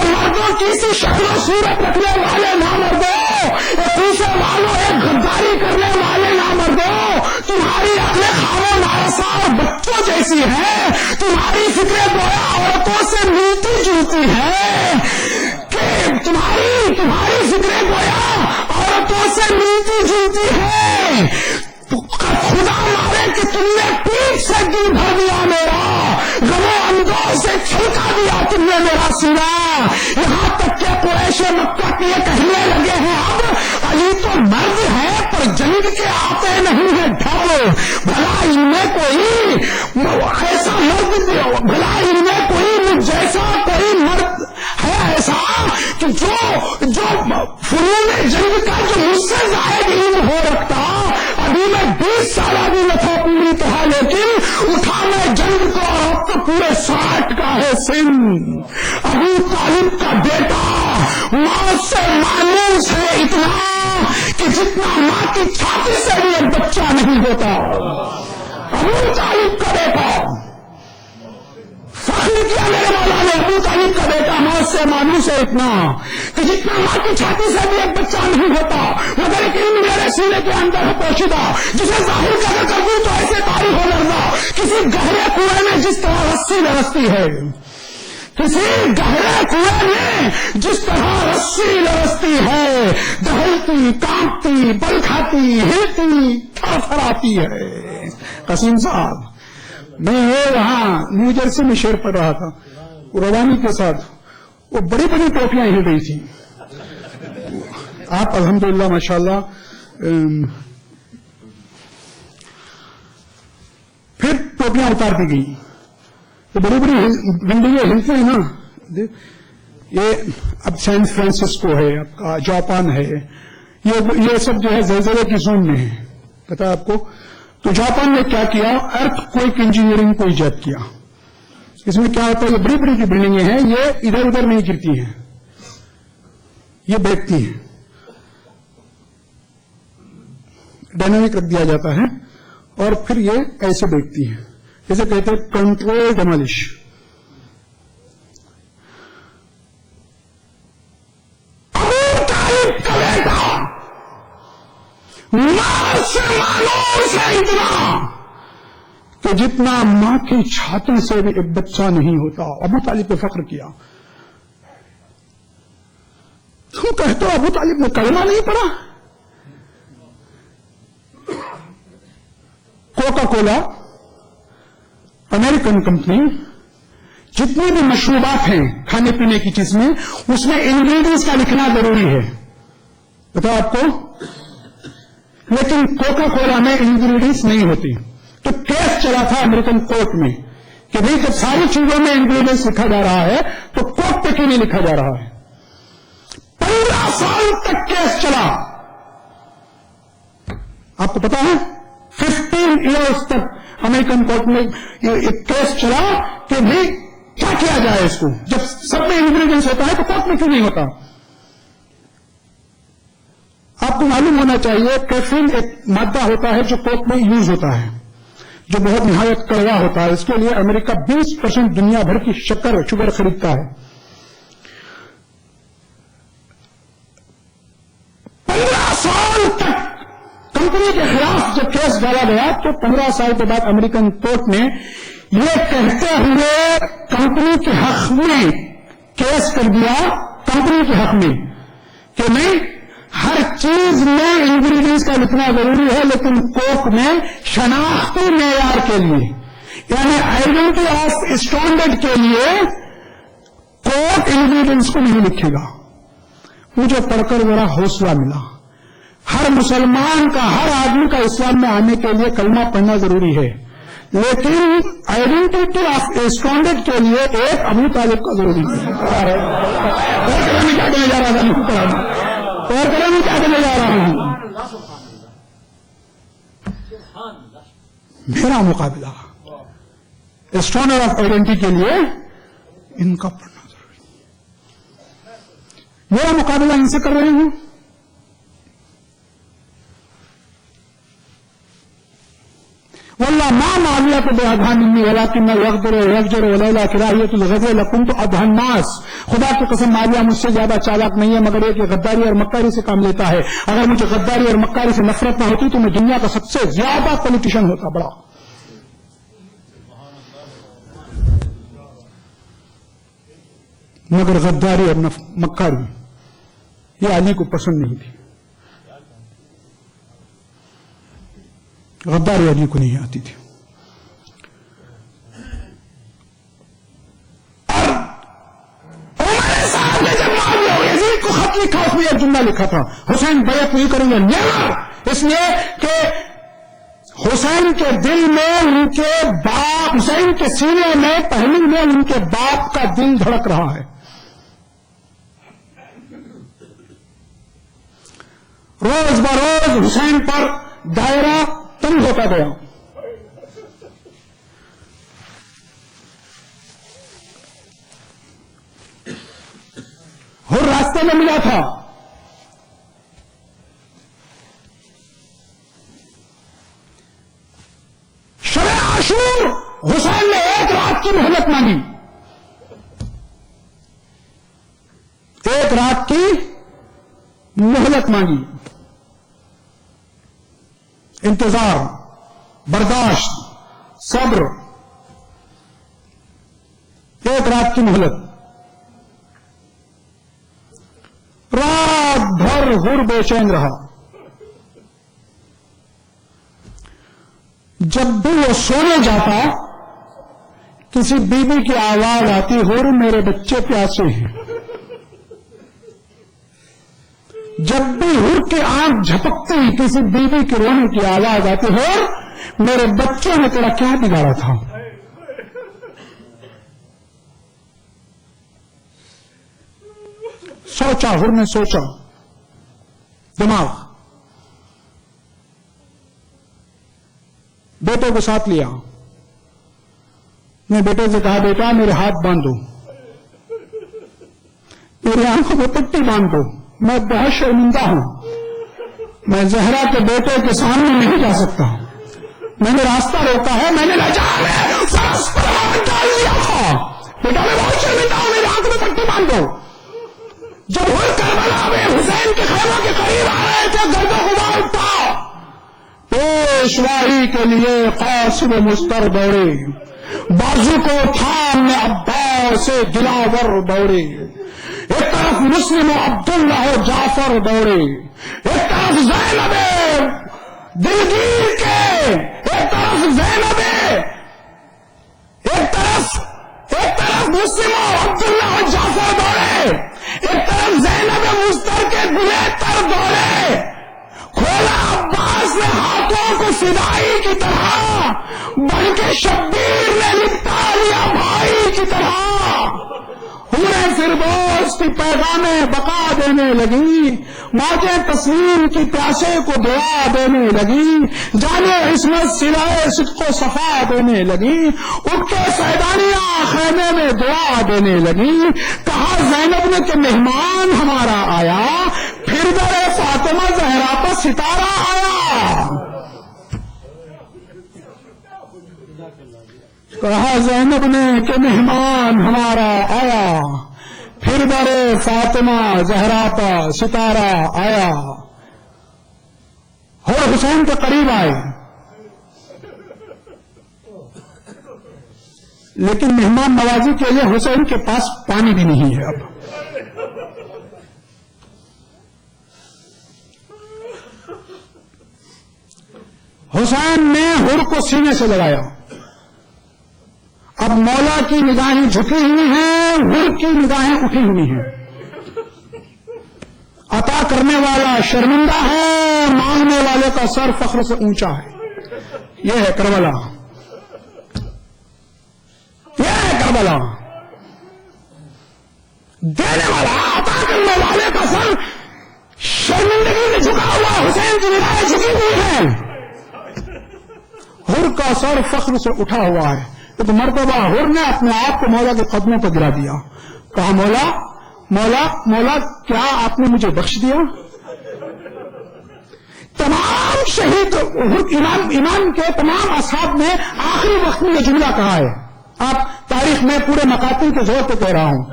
مردوں کی سی شکل و صورت رکھنے والے نامردوں، دوسرے والوں ایک غداری کرنے والے نامردوں، تمہاری اپنے خاموں نارسا اور بچوں جیسی ہے. تمہاری فکریں گویا عورتوں سے ملتی جلتی ہے، کہ تمہاری فکریں گویا عورتوں سے ملتی جلتی ہے. خدا مارے کہ تم نے پیٹ سے دل بھر دیا میرا، غم و اندوہ سے چھلکا دیا تم نے میرا سینہ. یہاں تک کہ قریش مکہ کے کہنے لگے ہیں اب علی تو مرد ہے پر جنگ کے آتے نہیں ہیں ڈھب. بھلا ان میں کوئی ایسا مرد، بھلا ان میں کوئی جیسا کوئی مرد ہے ایسا کہ جو فنون جنگ کا جو مجھ سے زائد علم ہو رکھتا. ابھی میں 20 سال آدمی نہ تھا پوری طرح، لیکن اٹھا میں جنگ کو، اور اب تو پورے 60 کا ہے سن. ابو طالب کا بیٹا موت سے مانوس ہے اتنا کہ جتنا ماں کی چھاتی سے بھی ایک بچہ نہیں ہوتا. ابو طالب کا بیٹا، فخر کیا میرے مولا نے، ابو طالب کا بیٹا موت سے مانوس ہے اتنا کہ جتنا ماں کی چھاتی سے بھی ایک بچہ نہیں ہوتا. مگر ایک علم میرے سینے کے اندر ہے پوشیدہ، جسے ظاہر کر دوں تو ایسے تاریخ ہو لڑنا. کسی گہرے کنویں میں جس طرح رسی لرستی ہے، کسی گہرے کنویں میں جس طرح رسی لرستی ہے، دہلتی، کانپتی، بل کھاتی، ہلتی، تھرتھراتی ہے. قسیم صاحب، میں وہاں نیو جرسی میں شعر پڑھ رہا تھا، روانی کے ساتھ وہ بڑی بڑی ٹوپیاں ہل رہی تھی. آپ الحمدللہ ماشاءاللہ. پھر ٹوپیاں اتار دی گئی، تو بڑی بڑی بلڈنگیں ہلتی ہیں نا. یہ اب سین فرانسسکو ہے، آپ کا جاپان ہے، یہ سب جو ہے زلزلے کی زون میں ہے، پتا ہے آپ کو. تو جاپان نے کیا کیا، ارتھ کوئک انجینئرنگ کو ایجاد کیا. اس میں کیا ہوتا ہے، یہ بڑی بڑی جو بلڈنگیں ہیں یہ ادھر ادھر نہیں گرتی ہیں، یہ بیٹھتی ہیں. ڈائنامک رکھ دیا جاتا ہے اور پھر یہ ایسے بیٹھتی ہیں، جیسے کہتے ہیں کنٹرول ڈیمالش. ماں سے مانوس ہے اتنا کہ جتنا ماں کی چھاتی سے بھی ایک بچہ نہیں ہوتا. ابو طالب پہ فخر کیا. تم کہتے ہو ابو طالب نے کلمہ نہیں پڑھا؟ کوکا کولا امریکن کمپنی جتنی بھی مشروبات ہیں کھانے پینے کی چیز میں اس میں انگریڈینٹس کا لکھنا ضروری ہے. بتاؤ آپ کو. لیکن کوکا کولا میں انگریڈینٹس نہیں ہوتی. تو کیس چلا تھا امریکن کورٹ میں کہ بھئی جب ساری چیزوں میں انگریڈینٹس لکھا جا رہا ہے تو کوک پہ کیوں نہیں لکھا جا رہا ہے؟ 15 سال تک کیس چلا. آپ کو پتا ہے 15 ایئرس تک امریکن کورٹ میں ایک کیس چلا کہ بھئی کیا کیا جائے اس کو. جب سب میں انگریڈینٹس ہوتا ہے تو کورٹ میں کیوں نہیں ہوتا؟ آپ کو معلوم ہونا چاہیے کیفین ایک مادہ ہوتا ہے جو کوک میں یوز ہوتا ہے جو بہت نہایت کڑوا ہوتا ہے. اس کے لیے امریکہ 20% دنیا بھر کی شوگر خریدتا ہے. 15 سال تک کمپنی کے خلاف جب کیس ڈالا گیا تو 15 سال کے بعد امریکن کورٹ نے یہ کہتے ہوئے کمپنی کے حق میں کیس کر دیا کمپنی کے حق میں کہ نہیں ہر چیز میں انگریڈینٹس کا لکھنا ضروری ہے لیکن کوک میں شناختی معیار کے لیے یعنی آئیڈینٹی آف اسٹینڈرڈ کے لیے کوک انگریڈینٹس کو نہیں لکھے گا. مجھے پڑھ کر بڑا حوصلہ ملا. ہر مسلمان کا ہر آدمی کا اسلام میں آنے کے لیے کلمہ پڑھنا ضروری ہے لیکن آئیڈینٹی آف اسٹینڈرڈ کے لیے ایک ابو طالب کا ضروری ہے. کیا کہنے جا رہا تھا اور کرنے کیا کرنے جا رہا ہوں. میرا مقابلہ اسٹینڈرڈ آف آئیڈینٹی کے لیے ان کا پڑھنا ضروری ہے. میرا مقابلہ ان سے کر رہے ہوں. واللہ ما معاویہ کو بے ادھان انی ولکن یغفر ولیلا کراہیت الغزو لکنت ادھن ناس. خدا کی قسم معاویہ مجھ سے زیادہ چالاک نہیں ہے مگر یہ کہ غداری اور مکاری سے کام لیتا ہے. اگر مجھے غداری اور مکاری سے نفرت نہ ہوتی تو میں دنیا کا سب سے زیادہ پولیٹیشین ہوتا. بڑا مگر غداری اور مکاری یہ علی کو پسند نہیں تھی. غداری علی کو نہیں آتی تھی. اور نے جب معاویہ یزید کو خط لکھا اس میں ایک جملہ لکھا تھا حسین بیعت نہیں کریں گے نیور. اس لیے کہ حسین کے دل میں ان کے باپ حسین کے سینے میں پہلو میں ان کے باپ کا دل دھڑک رہا ہے. روز بروز حسین پر دائرہ تنگ ہوتا گیا. ہر راستے میں ملا تھا. شب عاشور حسین نے ایک رات کی مہلت مانگی. ایک رات کی مہلت مانگی. انتظار برداشت صبر ایک رات کی مہلت. رات بھر ہر بے چین رہا. جب بھی وہ سونے جاتا کسی بیوی کی آواز آتی ہر میرے بچے پیاسے ہیں. جب بھی ہر کی آنکھ جھپکتی کسی بیوی کے رونے کی آواز آتی ہر میرے بچوں نے تیرا کیا بگاڑا تھا. سوچا ہر نے سوچا دماغ بیٹے کو ساتھ لیا. میں بیٹے سے کہا بیٹا میرے ہاتھ باندھو میری آنکھوں کو پٹی باندھو میں بہت شرمندہ ہوں. میں زہرا کے بیٹے کے سامنے نہیں جا سکتا. میں نے راستہ روکا ہے میں نے ڈال لیا تھا. بیٹا میں بہت شرمندہ ہوں میری آنکھ میں پٹی باندھو. جب وہ کربلا میں حسین کے خیموں کے قریب آ رہے تھے گرد و غبار اٹھا.
پیشوائی کے لیے قاسم مستر دوڑے، بازو کو تھام عباس سے دلاور دوڑے، ایک طرف مسلم و عبداللہ و جعفر دوڑے، ایک طرف زینب دلگیر کے، ایک طرف زینب، ایک طرف مسلم و عبداللہ و جعفر دوڑے، ایک طرف زینب مستر کے گلیتر دوڑے، کھولا عباس نے ہاتھوں کو فدائی کی طرح، بلکہ شبیر نے لپٹا لیا بھائی کی طرح، حوریں فردوس کی پیغام بقا دینے لگی، موجیں تسلیم کی پیاسے کو دعا دینے لگی، جانے عصمت سلائے صدق و صفا دینے لگی، اٹھ کے سیدانیاں خیمے میں دعا دینے لگی، کہا زینب نے کہ مہمان ہمارا آیا، پھر در فاطمہ زہرا پر ستارہ آیا، کہا زینب نے کہ مہمان ہمارا آیا، پھر در فاطمہ زہرا پر ستارہ آیا، اور حسین کے قریب آئے، لیکن مہمان نوازی کے لیے حسین کے پاس پانی بھی نہیں ہے اب، حسین نے ہر کو سینے سے لگایا، اب مولا کی نگاہیں جھکی ہوئی ہیں، ہر کی نگاہیں اٹھی ہوئی ہیں، عطا کرنے والا شرمندہ ہے، مانگنے والے کا سر فخر سے اونچا ہے، یہ ہے کربلا، یہ ہے کربلا، دینے والا عطا کرنے والے کا سر شرمندگی میں جھکا ہوا، حسین کی نگاہیں جھکی ہوئی ہیں، ہر کا سر فخر سے اٹھا ہوا ہے، تو مرتبہ ہر نے اپنے آپ کو مولا کے قدموں پر گرا دیا، کہا مولا مولا مولا کیا آپ نے مجھے بخش دیا؟ تمام شہید امام کے تمام اصحاب نے آخری وقت میں یہ جملہ کہا ہے، آپ تاریخ میں پورے مقاتل کے زور پہ کہہ رہا ہوں،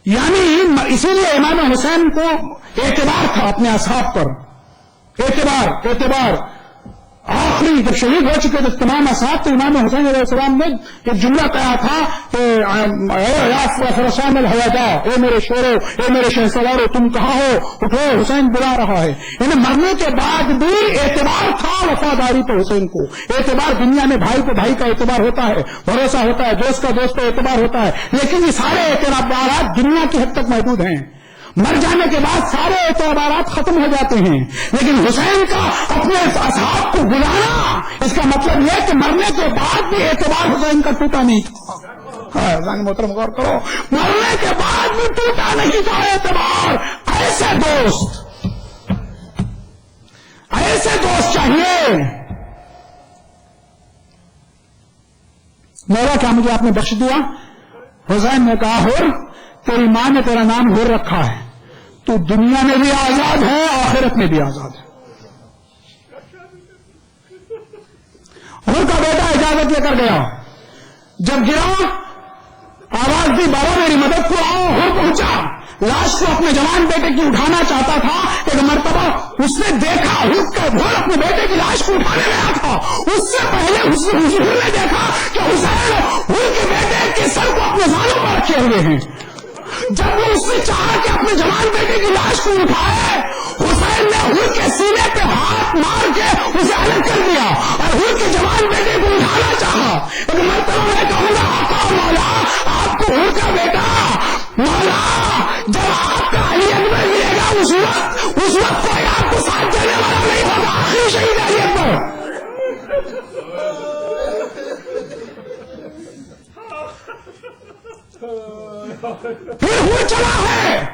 یعنی اسی لیے امام حسین کو اعتبار تھا اپنے اصحاب پر، اعتبار آخری جب شہید ہو چکے تھے تمام اصحاب، تو امام حسین علیہ السلام نے ایک جملہ کہا تھا کہ اے فرسان الحیادا، اے میرے شورو، اے میرے شہسوارو، تم کہاں ہو، اٹھو حسین بلا رہا ہے، یعنی مرنے کے بعد بھی اعتبار تھا وفاداری پہ حسین کو، اعتبار دنیا میں بھائی پہ بھائی کا اعتبار ہوتا ہے، بھروسہ ہوتا ہے، دوست کا دوست پہ اعتبار ہوتا ہے، لیکن یہ سارے اعتبارات دنیا کی حد تک محدود ہیں، مر جانے کے بعد سارے اعتبارات ختم ہو جاتے ہیں، لیکن حسین کا اپنے اصحاب کو بلانا، اس کا مطلب یہ کہ مرنے کے بعد بھی اعتبار حسین کا ٹوٹا نہیں تھا، محترم غور کرو، مرنے کے بعد بھی ٹوٹا نہیں تھا اعتبار، ایسے دوست چاہیے، مولا کیا مجھے آپ نے بخش دیا؟ حسین نے کہا ہر، تیری ماں نے تیرا نام ہر رکھا ہے، تو دنیا میں بھی آزاد ہے، آخرت میں بھی آزاد ہے، ہر کا بیٹا اجازت لے کر گیا، جب گرا آواز دی بابا میری مدد کو آؤ، ہر پہنچا، لاش کو اپنے جوان بیٹے کی اٹھانا چاہتا تھا، ایک مرتبہ اس نے دیکھا ہر کا بھول اپنے بیٹے کی لاش کو اٹھانے لگا تھا، اس سے پہلے حضور نے دیکھا کہ حسین ہر کے بیٹے کے سر کو اپنے بالوں پر رکھے ہوئے ہیں، جب وہ اس نے چاہا کہ اپنے جوان بیٹے کی لاش کو اٹھائے، حسین نے ہر کے سینے پہ ہاتھ مار کے اسے الگ کر دیا اور ہر کے جوان بیٹے کو اٹھانا چاہا، ایک مرتبہ میں کہوں گا آقا مولا آپ کو ہر کا بیٹا، مولا جب آپ کا علی اکبر ملے گا اس وقت کوئی آپ کو ساتھ دینے والا نہیں ہوگا، آخری شہید علی اکبر، پھر وہ چلا ہے،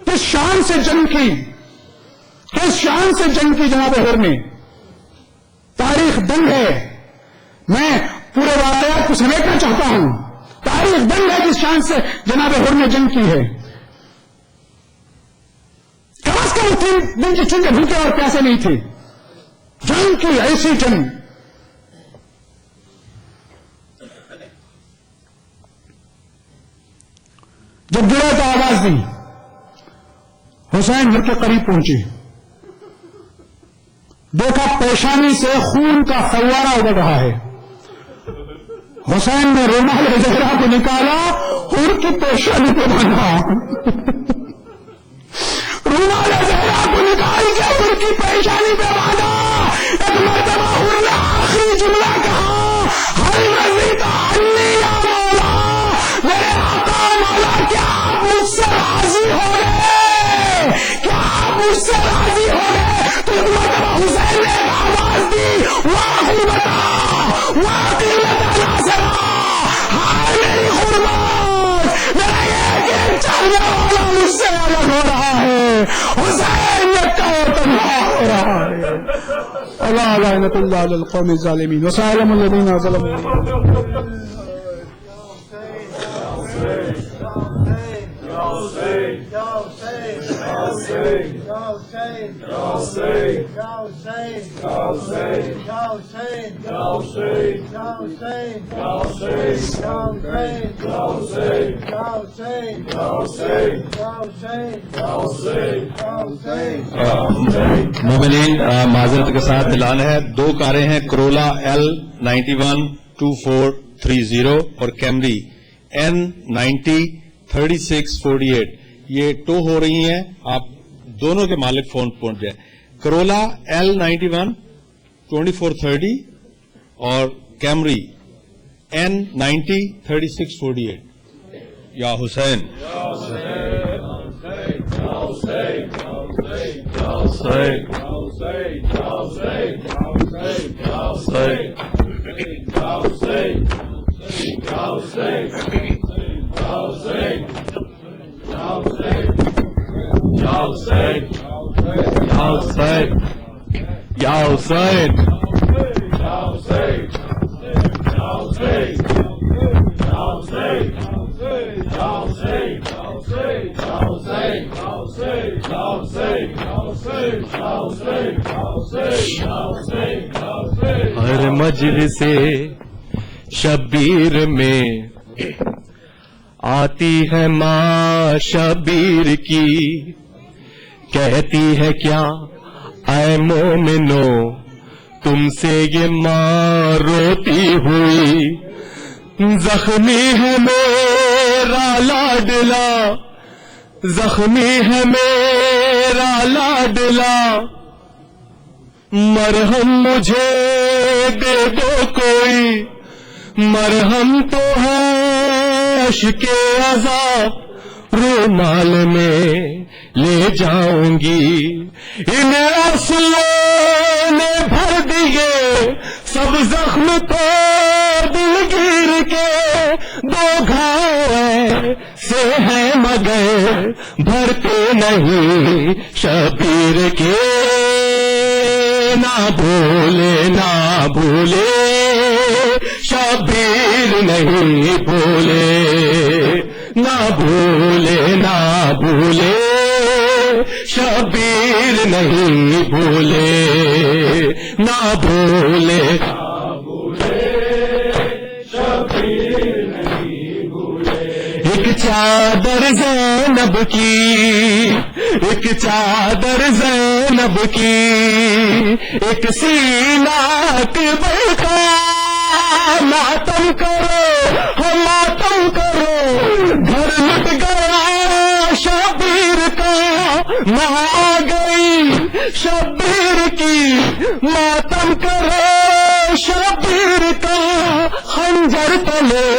کس شان سے جنگ کی، کس شان سے جنگ کی جناب ہر نے، تاریخ دنگ ہے، میں پورے واقعات کو سمیٹنا چاہتا ہوں، تاریخ دنگ ہے جس شان سے جناب ہر نے جنگ کی ہے، کم از کم 3 دن کی چونکہ بھوکے اور پیاسے نہیں تھے، جنگ کی ایسی جنگ، جب گرے تو آواز آواز دی. حسین گھر کے قریب پہنچے, دیکھا پیشانی سے خون کا فوارہ ابل رہا ہے. حسین نے رومال زہرا کو نکالا, ان کی پیشانی پہ باندھا. رومال زہرا کو نکال کے ان کی پیشانی پہ باندھا. ایک مرتبہ حور نے آخری جملہ کہا, ہر رضیت عنی یا مولا, میرے آقا مولا کیا آپ مجھ سے راضی ہو گئے, کیا آپ مجھ سے راضی ہو گئے. تو ایک مرتبہ حسین نے آواز دی, واہ بتا واہ میری قربان, میرا ایک چلنے والا مجھ سے الگ ہو رہا ہے. حسین تنہا ہو رہا ہے. اللہ لعنت اللہ علی القوم الظالمین وسلم الذین ظلموا.
مومنین, معذرت کے ساتھ اعلان ہے, 2 کاریں ہیں, کرولا L91 2430 اور کیمری N90 3648, یہ ٹو ہو رہی ہیں. آپ دونوں کے مالک فون پہنچ جائے. کرولا L91 2430 اور کیمری N90 3648. یا حسین,
ہر مجلس شبیر میں آتی ہے ماں شبیر کی, کہتی ہے کیا اے مومنو تم سے یہ ماں روتی ہوئی, زخمی ہے میرا لاڈلا, زخمی ہے میرا لاڈلا, مرہم مجھے دے دو کوئی, مرہم تو ہے عشق عذاب, رومال میں لے جاؤں گی, ان آنسوؤں نے بھر دیے سب زخم تو دلگیر کے, 2 گھاؤں سے ہیں مگر بھرتے نہیں شبیر کے. نہ بھولے نہ بھولے شبیر نہیں بھولے, نہ بھولے نہ بھولے شبیر نہیں بھولے, نہ بھولے شبیر نہیں بھولے. ایک چادر زینب کی, ایک چادر زینب کی, ایک سینہ اکبر کا, ماتم کرو ہم ماتم کرو, گھر لٹ گیا شبیر کا, ماں آ گئی شبیر کی, ماتم کرو شبیر کا, خنجر تلے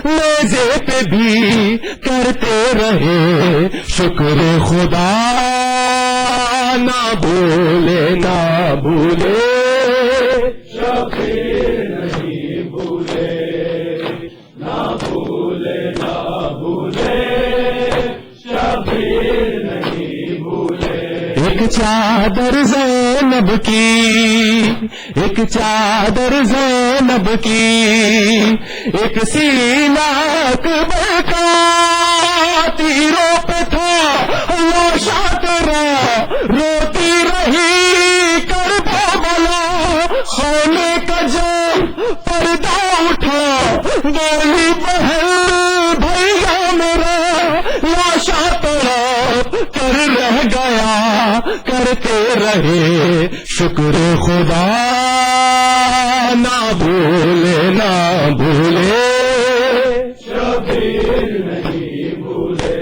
نیزے پہ بھی کرتے رہے شکر خدا, نہ بھولے نہ بھولے شبیر نہیں بھولے, نہ بھولے نہ بھولے شبیر نہیں بھولے. ایک چادر زینب کی, ایک چادر زینب کی, ایک سینہ اکبر کا, تیروں پہ تھا لاشا تیرا, روتی رہی کربلا, خانے کا جب پردہ اٹھا, بولی بہن بھیا میرا, لاشا کرتے رہے شکر خدا نہ بھولے نہ بھولے
شبیر نہیں بھولے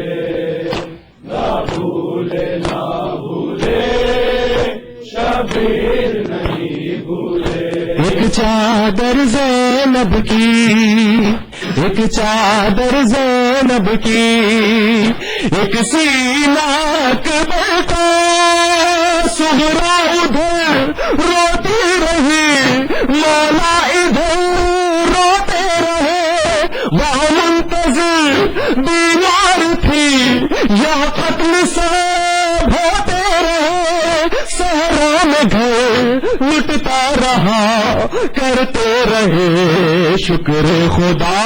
نہ بھولے نہ بھولے شبیر نہیں بھولے
ایک چادر زینب کی ایک چادر زینب کی ایک سینہ اکبر کا سہرا ادھر روتی رہی مولا ادھر روتے رہے وہ منتظر بیمار تھی یا قتل سب ہوتے رہے صحرا میں گھر لٹتا رہا کرتے رہے شکر خدا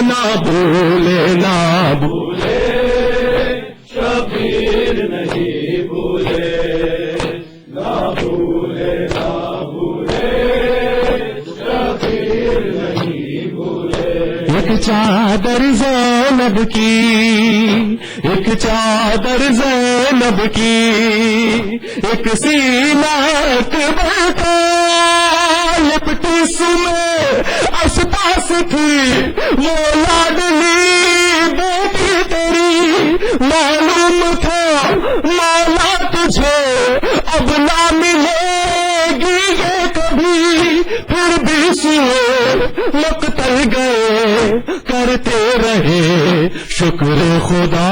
نہ بھولے نہ بھولے
شبیر نہیں بھولے نہ بھولے نہ بھولے شبیر نہیں بھولے
ایک چادر زینب کی ایک چادر زینب کی ایک سینہ اکبر کا لپٹی سمے آس تھی وہ لاڈلی بیٹی تیری معلوم تھا مولا تجھے اب نہ ملے گی یہ کبھی پھر بھی سوئے مقتل گئے کرتے رہے شکر خدا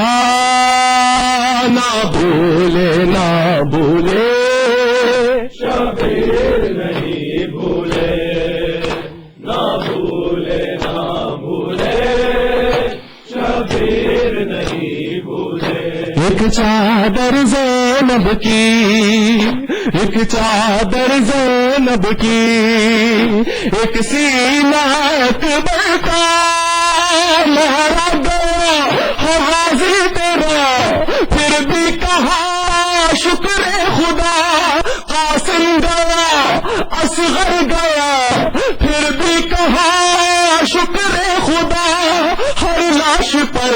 نہ بھولے نہ بھولے
شبیر نہیں بھولے نہ بھولے نہ بھولے شبیر نہیں بھولے
ایک چادر زینب کی ایک چادر زینب کی ایک سینہ اکبر کا مارا گیا حاضر تیرا پھر بھی کہا شکر خدا قاسم گیا اصغر گیا پھر بھی کہا شکر خدا ہر لاش پر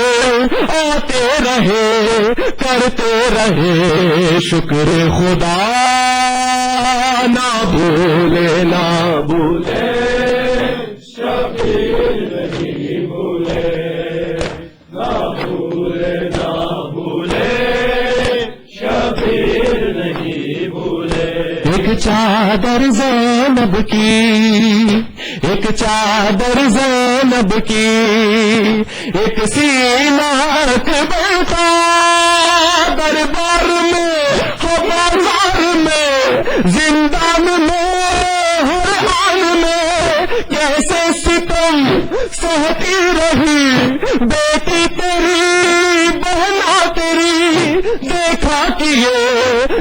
آتے رہے کرتے رہے شکر خدا نہ بھولے نہ بھولے
شبیر نہیں بھولے نہ بھولے نہ بھولے شبیر نہیں بھولے
ایک چادر زینب کی ایک چادر زینب کی ایک سینہ اکبر کا دربار میں بازار میں زندان میں ہر حال میں کیسے ستم سہتی رہی بیٹی تیری بہنا تیری دیکھا کیے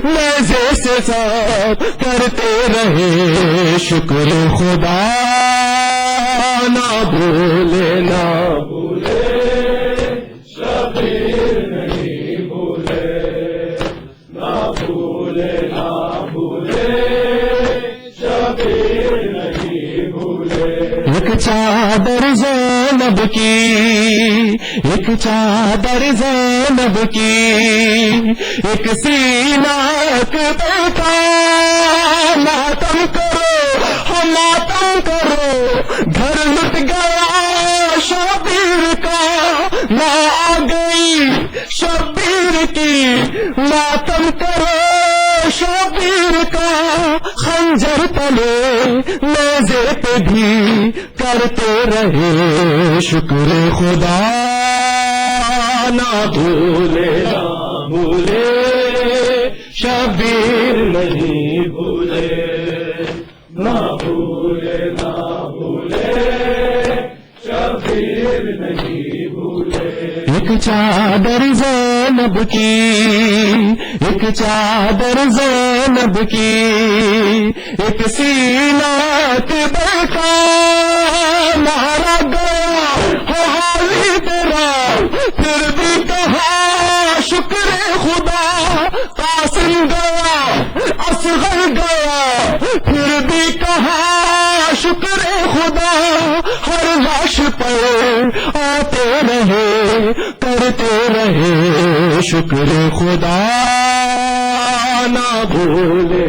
نیزے سے ساتھ کرتے رہے شکر خدا نہ بھولے نہ
بھولے شبیر نہیں بھولے نہ بھولے نہ بھولے شبیر نہیں بھولے
ایک چادر زینب کی ایک چادر زینب کی ایک سینہ اکبر کا ماتم کرو ماتم کرو گھر لٹ گیا شبیر کا نہ آ گئی شبیر کی ماتم کرو شبیر کا خنجر تلے نیزے پہ بھی کرتے رہے شکر خدا نہ بھولے نہ بھولے شبیر نہیں
بھولے نہ بھولے نہ بھولے شبیر نہیں بھولے
ایک چادر زینب کی ایک چادر زینب کی ایک سینہ اکبر کا مارا گیا حالی تیرا پھر بھی کہا شکر خدا قاسم گیا اصغر گیا پھر بھی کہا شکر خدا ہر لاش پر آتے رہے کرتے رہے شکر خدا نہ بھولے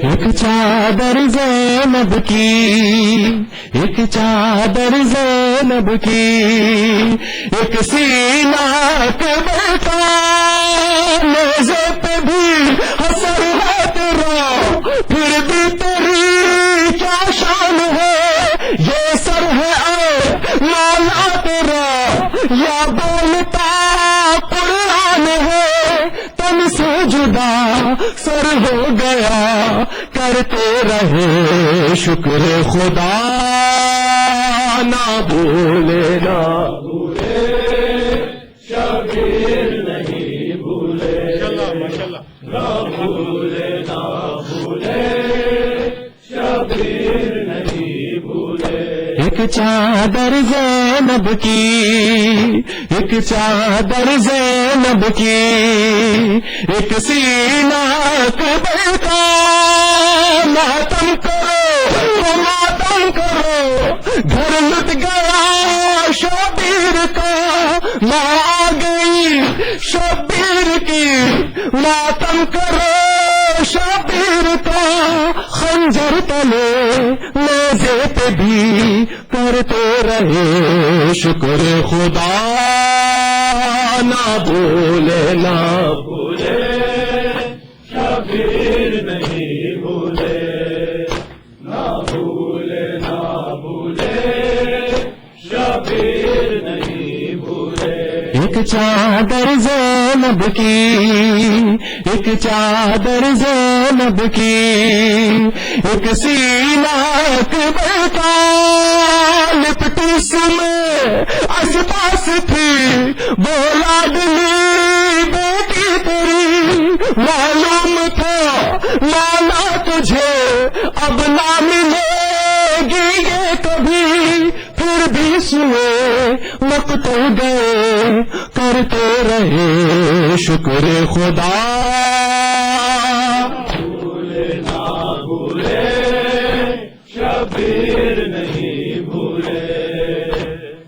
ایک چادر زینب کی ایک چادر زینب کی ایک سینہ قبر کا نیزے پہ بھی حسر ہے تیرا پھر بھی تیری کیا شان ہے یہ سر ہے اے مولا تیرا یا بولتا قرآن ہے تن سے جدا سر ہو گیا کرتے رہے شکر خدا نہ بھولے نہ بھولے شبیر نہیں بھولے نہ بھولے نہ بھولے شبیر نہیں بھولے ایک چادر زینب کی ایک چادر زینب کی ایک سینہ قبر کا ماتم کرو ماتم کرو گھر لٹ گیا شبیر کا ماں آ گئی شبیر کی ماتم کرو شبیر کا خنجر تلے نیزے پہ بھی کرتے رہے شکر خدا نہ بھولے نہ بھولے شبیر نہیں بھولے نہ بھولے نہ بھولے شبیر نہیں بھولے ایک چادر زینب کی ایک چادر زینب کی ایک سینہ قبر کا لپٹی سمے اسباس تھی بولا دلی بیٹی تیری معلوم تھا مانا تجھے اب نہ ملے گی یہ کبھی پھر بھی سنے مقتل گئے کرتے رہے شکر خدا بھولے نہ بھولے شبیر نہیں بھولے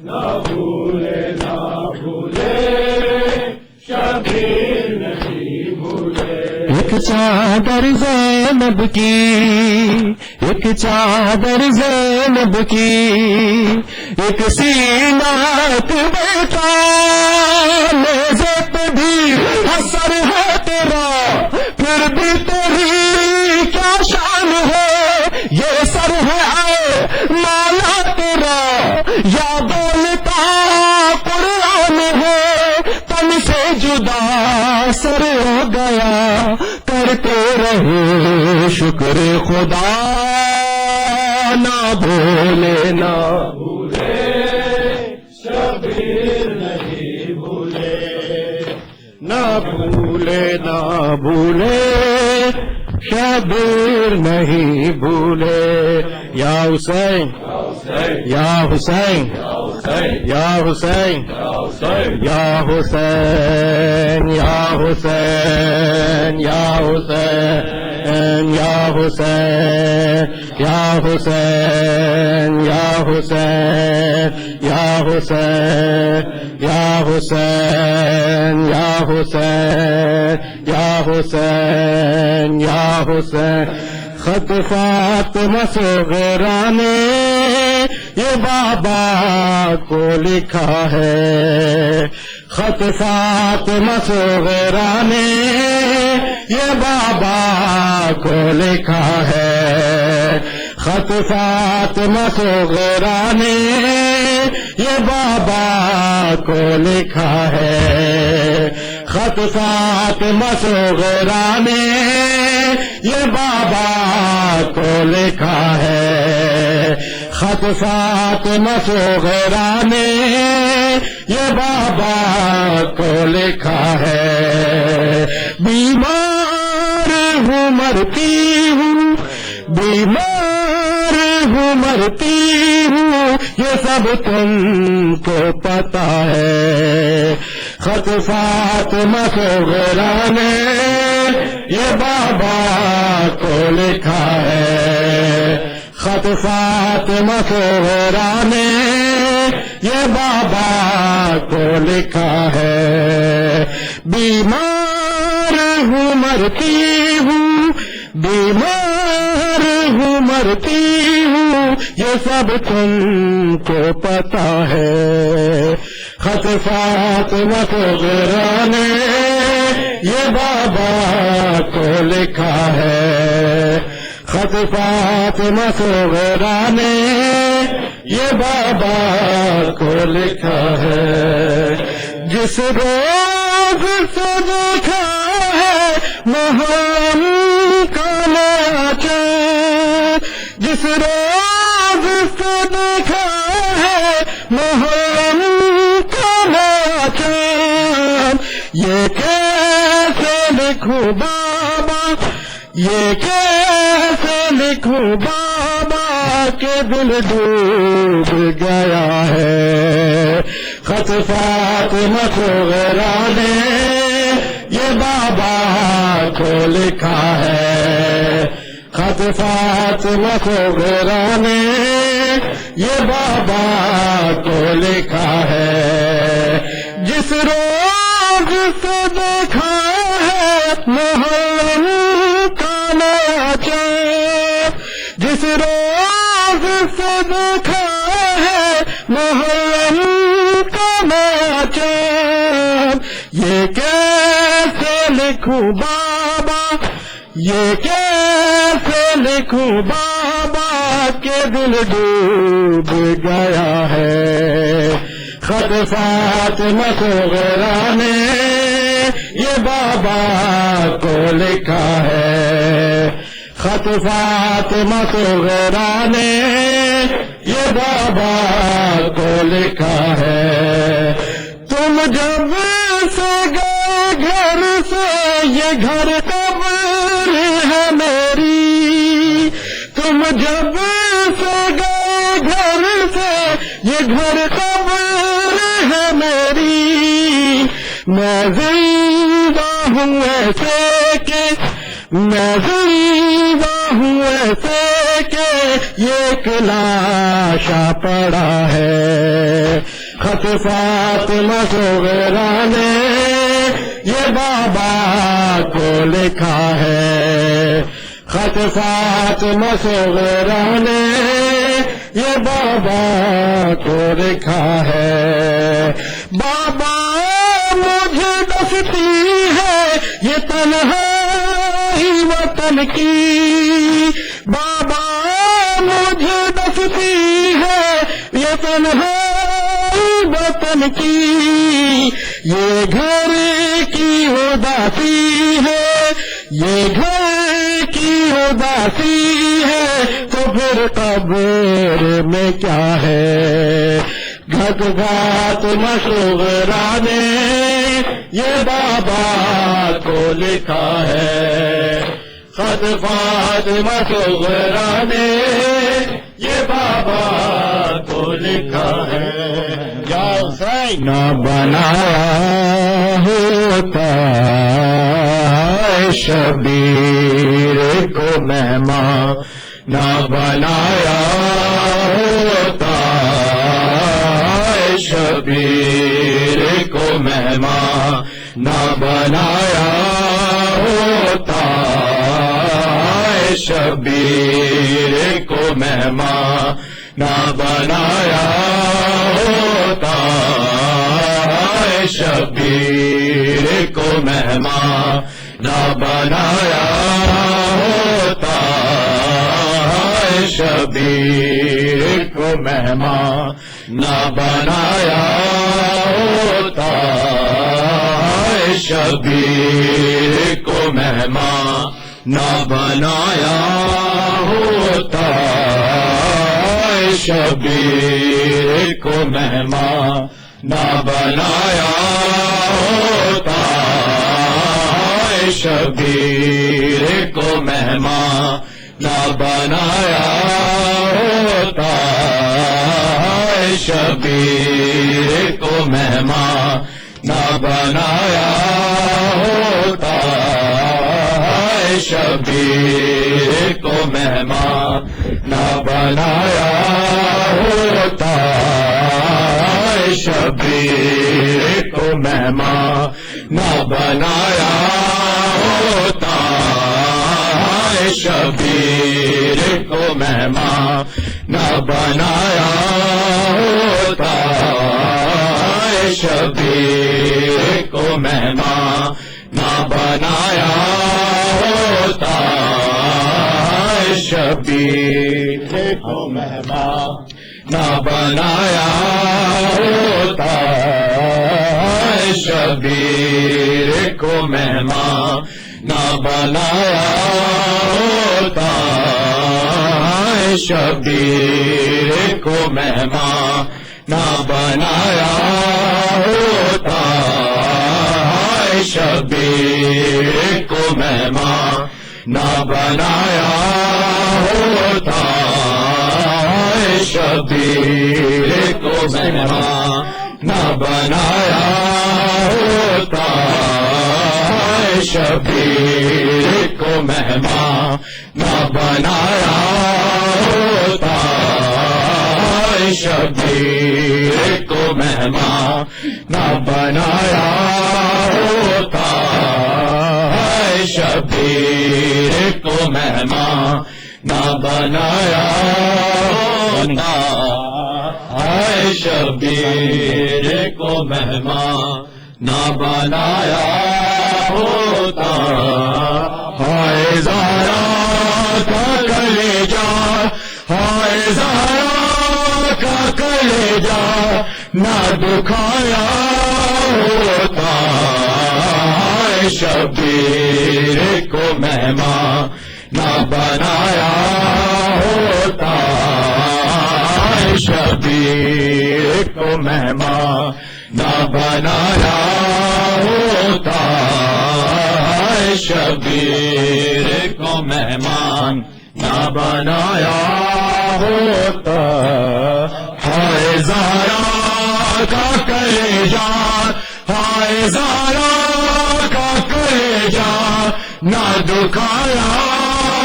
نہ بھولے نہ بھولے شبیر نہیں بھولے ایک چادر زینب کی ایک چادر زینب کی ایک سینہ قبر کا نیزے پہ بھی حسر ہے تیرا پھر بھی تیری کیا شان ہے یہ سر ہے اے مولا تیرا یا بولتا قرآن ہے تن سے جدا سر ہو گیا کرتے رہے شکر خدا نہ بھولے نہ بھولے شبیر نہیں بھولے نہ بھولے نہ بھولے شبیر نہیں بھولے یا حسین یا حسین یا حسین یا حسین یا حسین یا حسین یا حسین یا حسین یا حسین یا حسین یا حسین یا حسین یا حسین یا حسین خط فاطمہ صغرا نے یہ بابا کو لکھا ہے خط فاطمہ صغرا نے یہ بابا کو لکھا ہے خط فاطمہ صغرا نے یہ بابا کو لکھا ہے خط فاطمہ صغرا نے یہ بابا کو لکھا ہے خط فاطمہ صغرا نے یہ بابا کو لکھا ہے بیمار ہوں مرتی ہوں بیمار ہوں مرتی ہوں یہ سب تم کو پتا ہے خط فاطمہ صغرا نے یہ بابا کو لکھا ہے، خط فاطمہ صغرا نے یہ بابا کو لکھا ہے، بیمار ہوں مرتی ہوں، بیمار ہوں مرتی ہوں، یہ سب تم کو پتا ہے، خط فاطمہ صغرا نے یہ بابا کو لکھا ہے، خط فاطمہ صغرا نے یہ بابا کو لکھا ہے، جس روز سے دیکھا ہے محرم کا نیا چاند، جس روز سے دیکھا ہے محرم کا نیا چاند، یہ کیسے لکھوں بابا، یہ کیسے لکھوں بابا کہ دل ڈوب گیا ہے، خط فاطمہ صغرا نے یہ بابا کو لکھا ہے، خط فاطمہ صغرا نے یہ بابا کو لکھا ہے، جس روز سے دیکھا ہے محرم کا نیا چاند، جس روز سے دیکھا ہے محرم کا نیا چاند، یہ کیسے لکھوں بابا، یہ کیسے لکھوں بابا کہ دل ڈوب گیا ہے، خط فاطمہ صغرا نے یہ بابا کو لکھا ہے، خط فاطمہ صغرا نے یہ بابا کو لکھا ہے، تم جب سے گئے گھر سے یہ گھر قبر ہے میری، تم جب سے گئے گھر سے یہ گھر قبر ہے میری، میں زندہ ہوں ایسے کہ، میں زندہ ہوں ایسے کہ یہ ایک لاشا پڑا ہے، خط فاطمہ صغرا نے یہ بابا کو لکھا ہے، خط فاطمہ صغرا نے یہ بابا کو لکھا ہے، بابا مجھے دستی ہے یہ تنہائی وطن کی، بابا مجھے دستی ہے یہ تنہائی وطن کی، یہ گھر کی اداسی ہے، یہ گھر کی اداسی ہے، تو پھر قبر میں کیا ہے، گھٹ فاطمہ صغرا نے یہ بابا کو لکھا ہے، خط فاطمہ صغرا نے یہ بابا کو لکھا ہے، یا حسین نہ بنایا ہوتا شبیر کو مہمان، نہ بنایا ہوتا شبیر کو مہمان، نہ بنایا ہوتا شبیر کو مہمان، نہ بنایا ہوتا شبیر کو مہمان، نہ بنایا ہوتا شبیر کو مہمان، نہ بنایا ہوتا شبیر کو مہمان، نہ بنایا ہوتا شبیر کو مہمان، نہ بنایا ہوتا شبیر کو مہمان، نہ بنایا ہوتا شبیر کو مہمان، نہ بنایا ہوتا
شبیر کو مہمان نہ بنایا ہوتا، شبیر کو مہمان نہ بنایا ہوتا، شبیر کو مہمان نہ بنایا ہوتا، شبیر کو مہمان نہ بنایا ہوتا، شبیر کو مہمان نہ بنایا ہوتا، شبیر کو مہمان نہ بنایا ہوتا، شبیر کو مہمان نہ بنایا ہوتا، شبیر کو مہمان نہ بنایا ہوتا، شبیر کو مہمان نہ بنایا ہوتا، شبیر کو مہمان نہ بنایا ہوتا، شبیر کو مہمان نہ بنایا ہوتا، شبیر کو مہمان نہ بنایا ہوتا، شبیر کو مہمان نہ بنایا ہوتا، ہائے زہرا کا کلیجا، ہائے زہرا کا کلیجا نہ دکھایا ہوتا، شبیر کو مہمان نہ بنایا ہوتا، شبیر کو مہمان نہ بنایا ہوتا، شبیر کو مہمان نہ بنایا ہوتا، ہائے زہرا کا کلیجا، ہائے زہرا کا کلیجا نہ دکھایا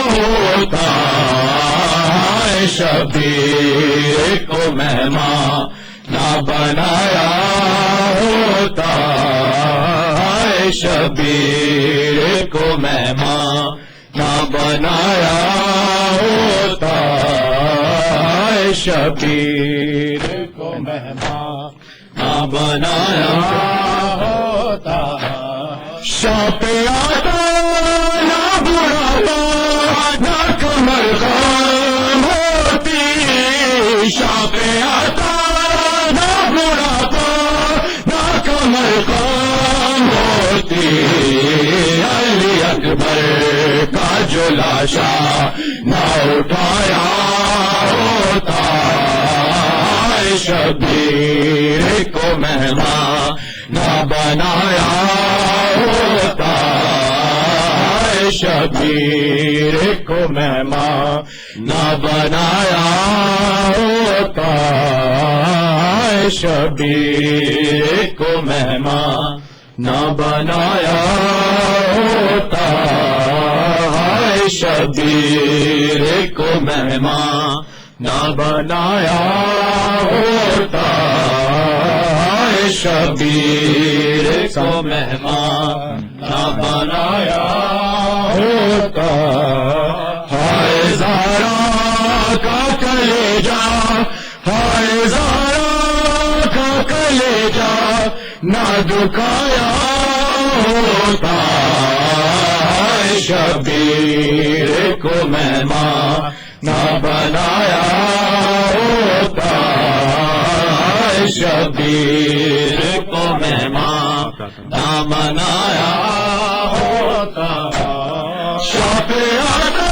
ہوتا، شبیر کو مہمان نہ بنایا ہوتا، شبیر کو مہمان نہ بنایا ہوتا، شبیر کو مہمان نہ بنایا ہوتا، شاپ آتا نہ بڑھاپا نہ کمر خام ہوتی، شاپ آتا نہ بڑھاپا نہ کمر خام ہوتی، علی اکبر کا جو لاشا نہ اٹھایا ہوتا، شبیر کو مہمان نہ بنایا ہوتا، شبیر کو مہمان نہ بنایا ہوتا، شبیر کو مہمان نہ بنایا ہوتا، شبیر کو مہمان نہ بنایا ہوتا، شبیر کو مہمان نہ بنایا ہوتا، ہائے زہرا کا کلیجا، ہائے زہرا کا کلیجا نہ دکھایا ہوتا، شبیر کو مہمان نہ بنایا ہوتا، شبیر کو مہمان نہ بنایا ہوتا، شاپ آتا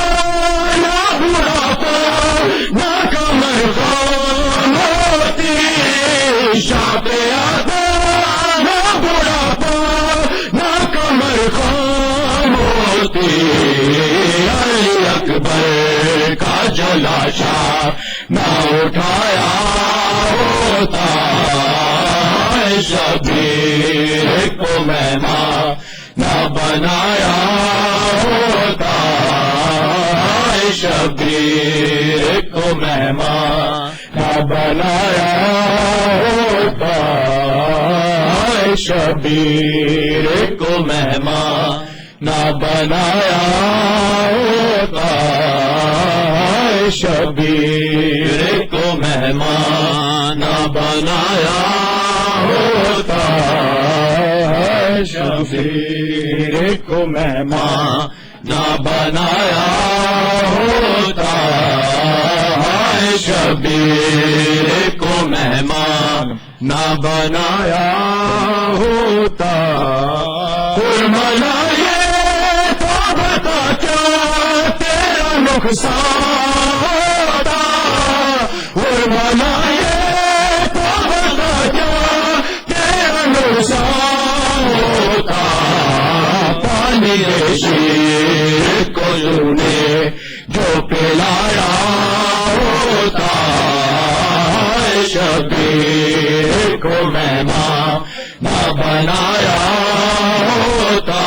نہ بڑھاپا نہ کمر خام ہوتی، شاپ آتا نہ بڑھاپا نہ کمر خام ہوتی، علی اکبر کا جو لاشا نہ اٹھایا ہوتا، شبیر کو مہمان نہ
بنایا ہوتا شبیر کو مہمان، نہ بنایا ہوتا شبیر کو مہمان، نہ بنایا ہوتا شبیر کو مہمان، نہ بنایا ہوتا شبیر کو مہمان، نہ بنایا ہوتا شبیر کو مہمان، نہ بنایا ہوتا قربانائے تو بتا کیا تیرا نقصان ہوتا، قربانائے تو بتا کیا تیرا نقصان ہوتا، پانی شیر کو نے جو پلایا ہوتا شبیر کو مہمان، نہ بنایا ہوتا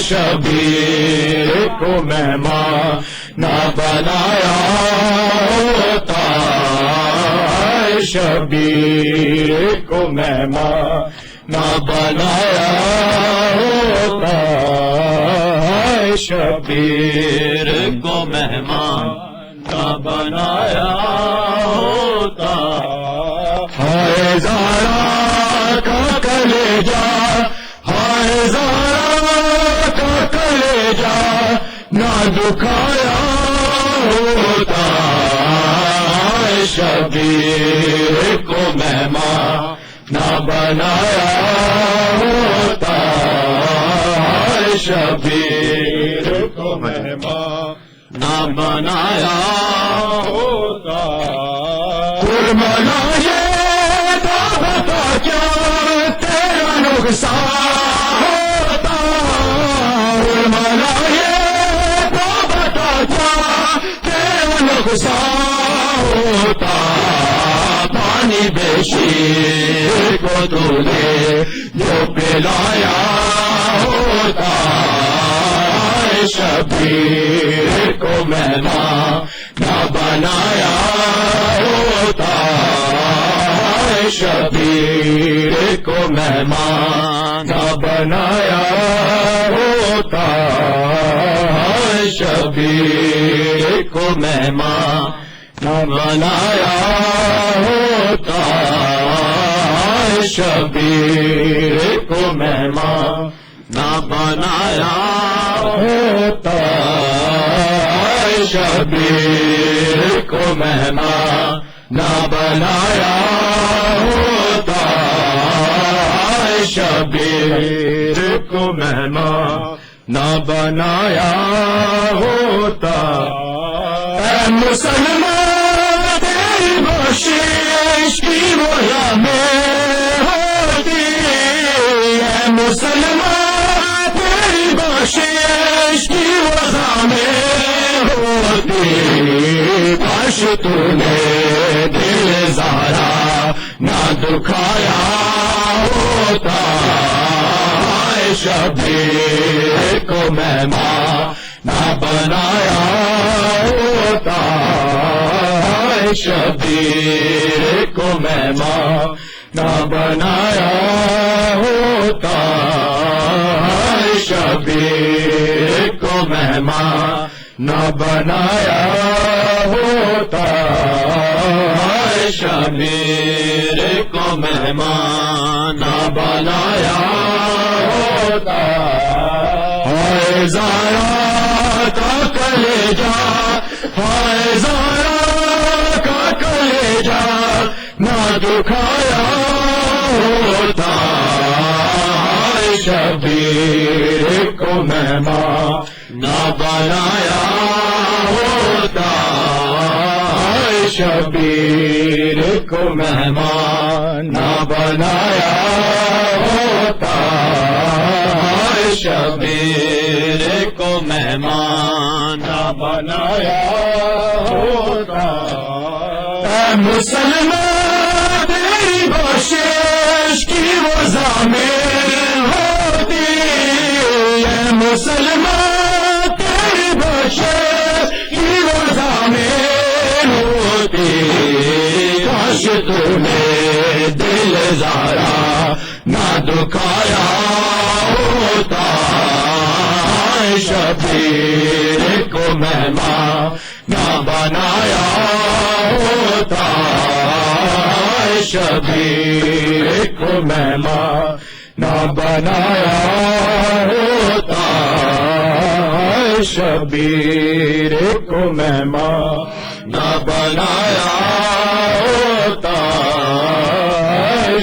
شبیر کو مہمان، نہ بنایا ہوتا شبیر کو مہمان، نہ بنایا ہوتا شبیر کو مہمان، نہ بنایا ہوتا۔ ہائے زارا کا کلیجا، ہائے زارا کا کلیجا، نہ دکھایا ہوتا شبیر کو مہمان، نہ بنایا ہوتا شبیر کو مہمان، نہ بنایا ہوتا قربانائے تو بتا کیا تیرا نقصان ہوتا، قربانائے تو بتا کیا تیرا نقصان ہوتا، پانی بشیر کو تو نے جو پلایا ہوتا شبیر کو مہمان، نہ بنایا ہوتا شبیر کو مہمان، نہ بنایا ہوتا شبیر کو مہمان، نہ بنایا ہوتا شبیر کو مہمان، نہ بنایا ہوتا شبیر کو مہمان، نہ بنایا ہوتا شبیر کو مہمان، نہ بنایا ہوتا۔ اے مسلمان تیری بخشش کی رویا میں ہوتی، اے مسلمان تیری بخشش کی وجہ میں ہوتی، کاش تو نے دل زارا نہ دکھایا ہوتا شبیر کو مہمان، نہ بنایا ہوتا شبیر کو مہمان، نہ بنایا ہوتا شبیر کو مہمان، نہ بنایا ہوتا شبیر کو مہمان، نہ بنایا ہوتا۔ ہائے زارا کا کلیجا، ہائے زارا کا کلیجا، نہ دکھایا ہوتا شبیر کو مہمان، نہ بنایا ہوتا شبیر کو مہمان، نہ بنایا ہوتا شبیر کو مہمان، نہ بنایا ہوتا۔ اے مسلمان تیری بخشش کی وجہ میں ہوتی،
سلمہ تیری بخشش کی رضا میں ہوتی، کاش تو نے دل زارا نہ دکھایا ہوتا، شبیر کو مہمان نہ بنایا ہوتا، شبیر کو مہمان نہ بنایا ہوتا، شبیر کو مہمان نہ بنایا ہوتا،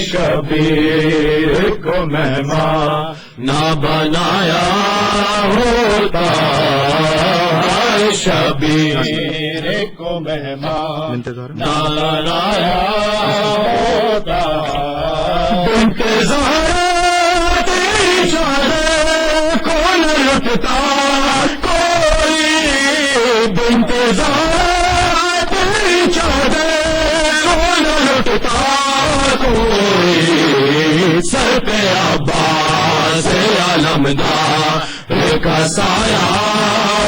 شبیر کو مہمان نہ بنایا ہوتا، شبیر کو مہمان نہ بنایا ہوتا، انتظار تیری چادر کو نہ لٹتا کوئی، انتظار تیری چادر کو نہ لٹتا کوئی، سر پہ عباس علمدار کا سایہ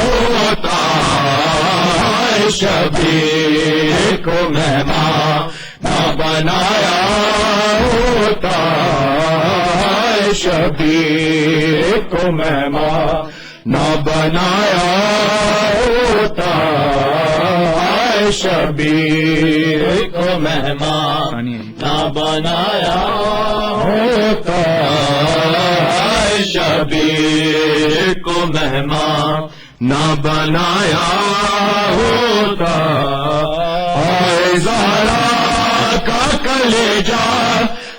ہوتا، شبیر کو مہمان نہ بنایا ہوتا، شبیر کو مہمان نہ بنایا ہوتا، شبیر کو مہمان نہ بنایا ہوتا، شبیر کو مہمان نہ بنایا ہوتا، ہائے زہرا کا کلیجا،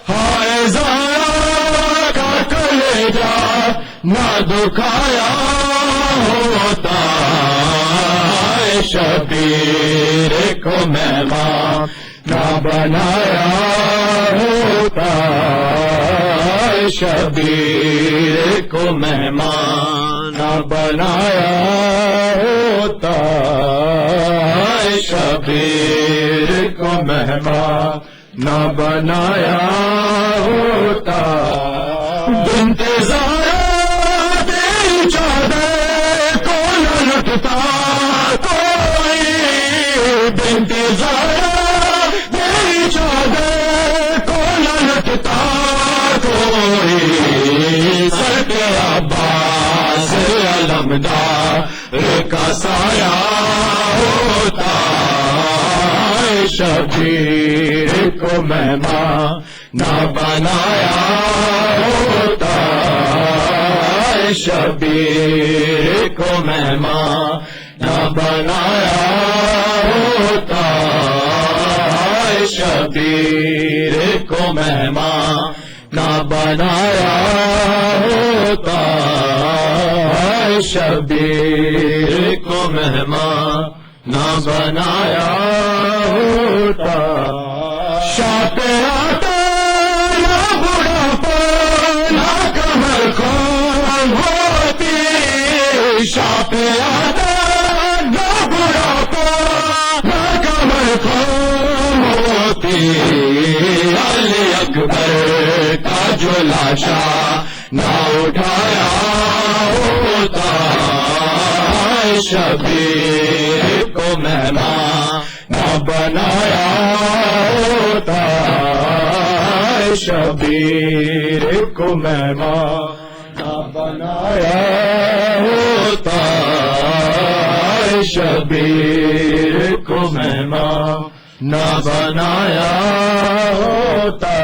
ہائے زہرا کا کلیجا نہ دکھایا ہوتا، شبیر کو مہمان نہ بنایا ہوتا، شبیر کو مہمان نہ بنایا ہوتا، شبیر کو مہمان نہ بنایا ہوتا، بنت زہرا تیری چادر کو نہ لٹتا کوئی، بنت زہرا تیری چادر کو نہ لٹتا کوئی، سر پہ عباس علمدار کا سایہ ہوتا، شبیر کو مہمان نہ بنایا ہوتا، شبیر کو مہمان نہ بنایا ہوتا، شبیر کو مہمان نہ بنایا ہوتا، شبیر کو مہمان نہ بنایا ہوتا، شاپ آتا نہ بڑھاپا نہ کمر خون ہوتی، شاپ آتا نہ بڑھاپا نہ کمر خون ہوتی، علی اکبر کا جو لاشا نہ اٹھایا ہوتا، شبیر کو مہمان نہ بنایا ہوتا، شبیر کو مہمان نہ بنایا ہوتا، شبیر کو مہمان نہ بنایا ہوتا،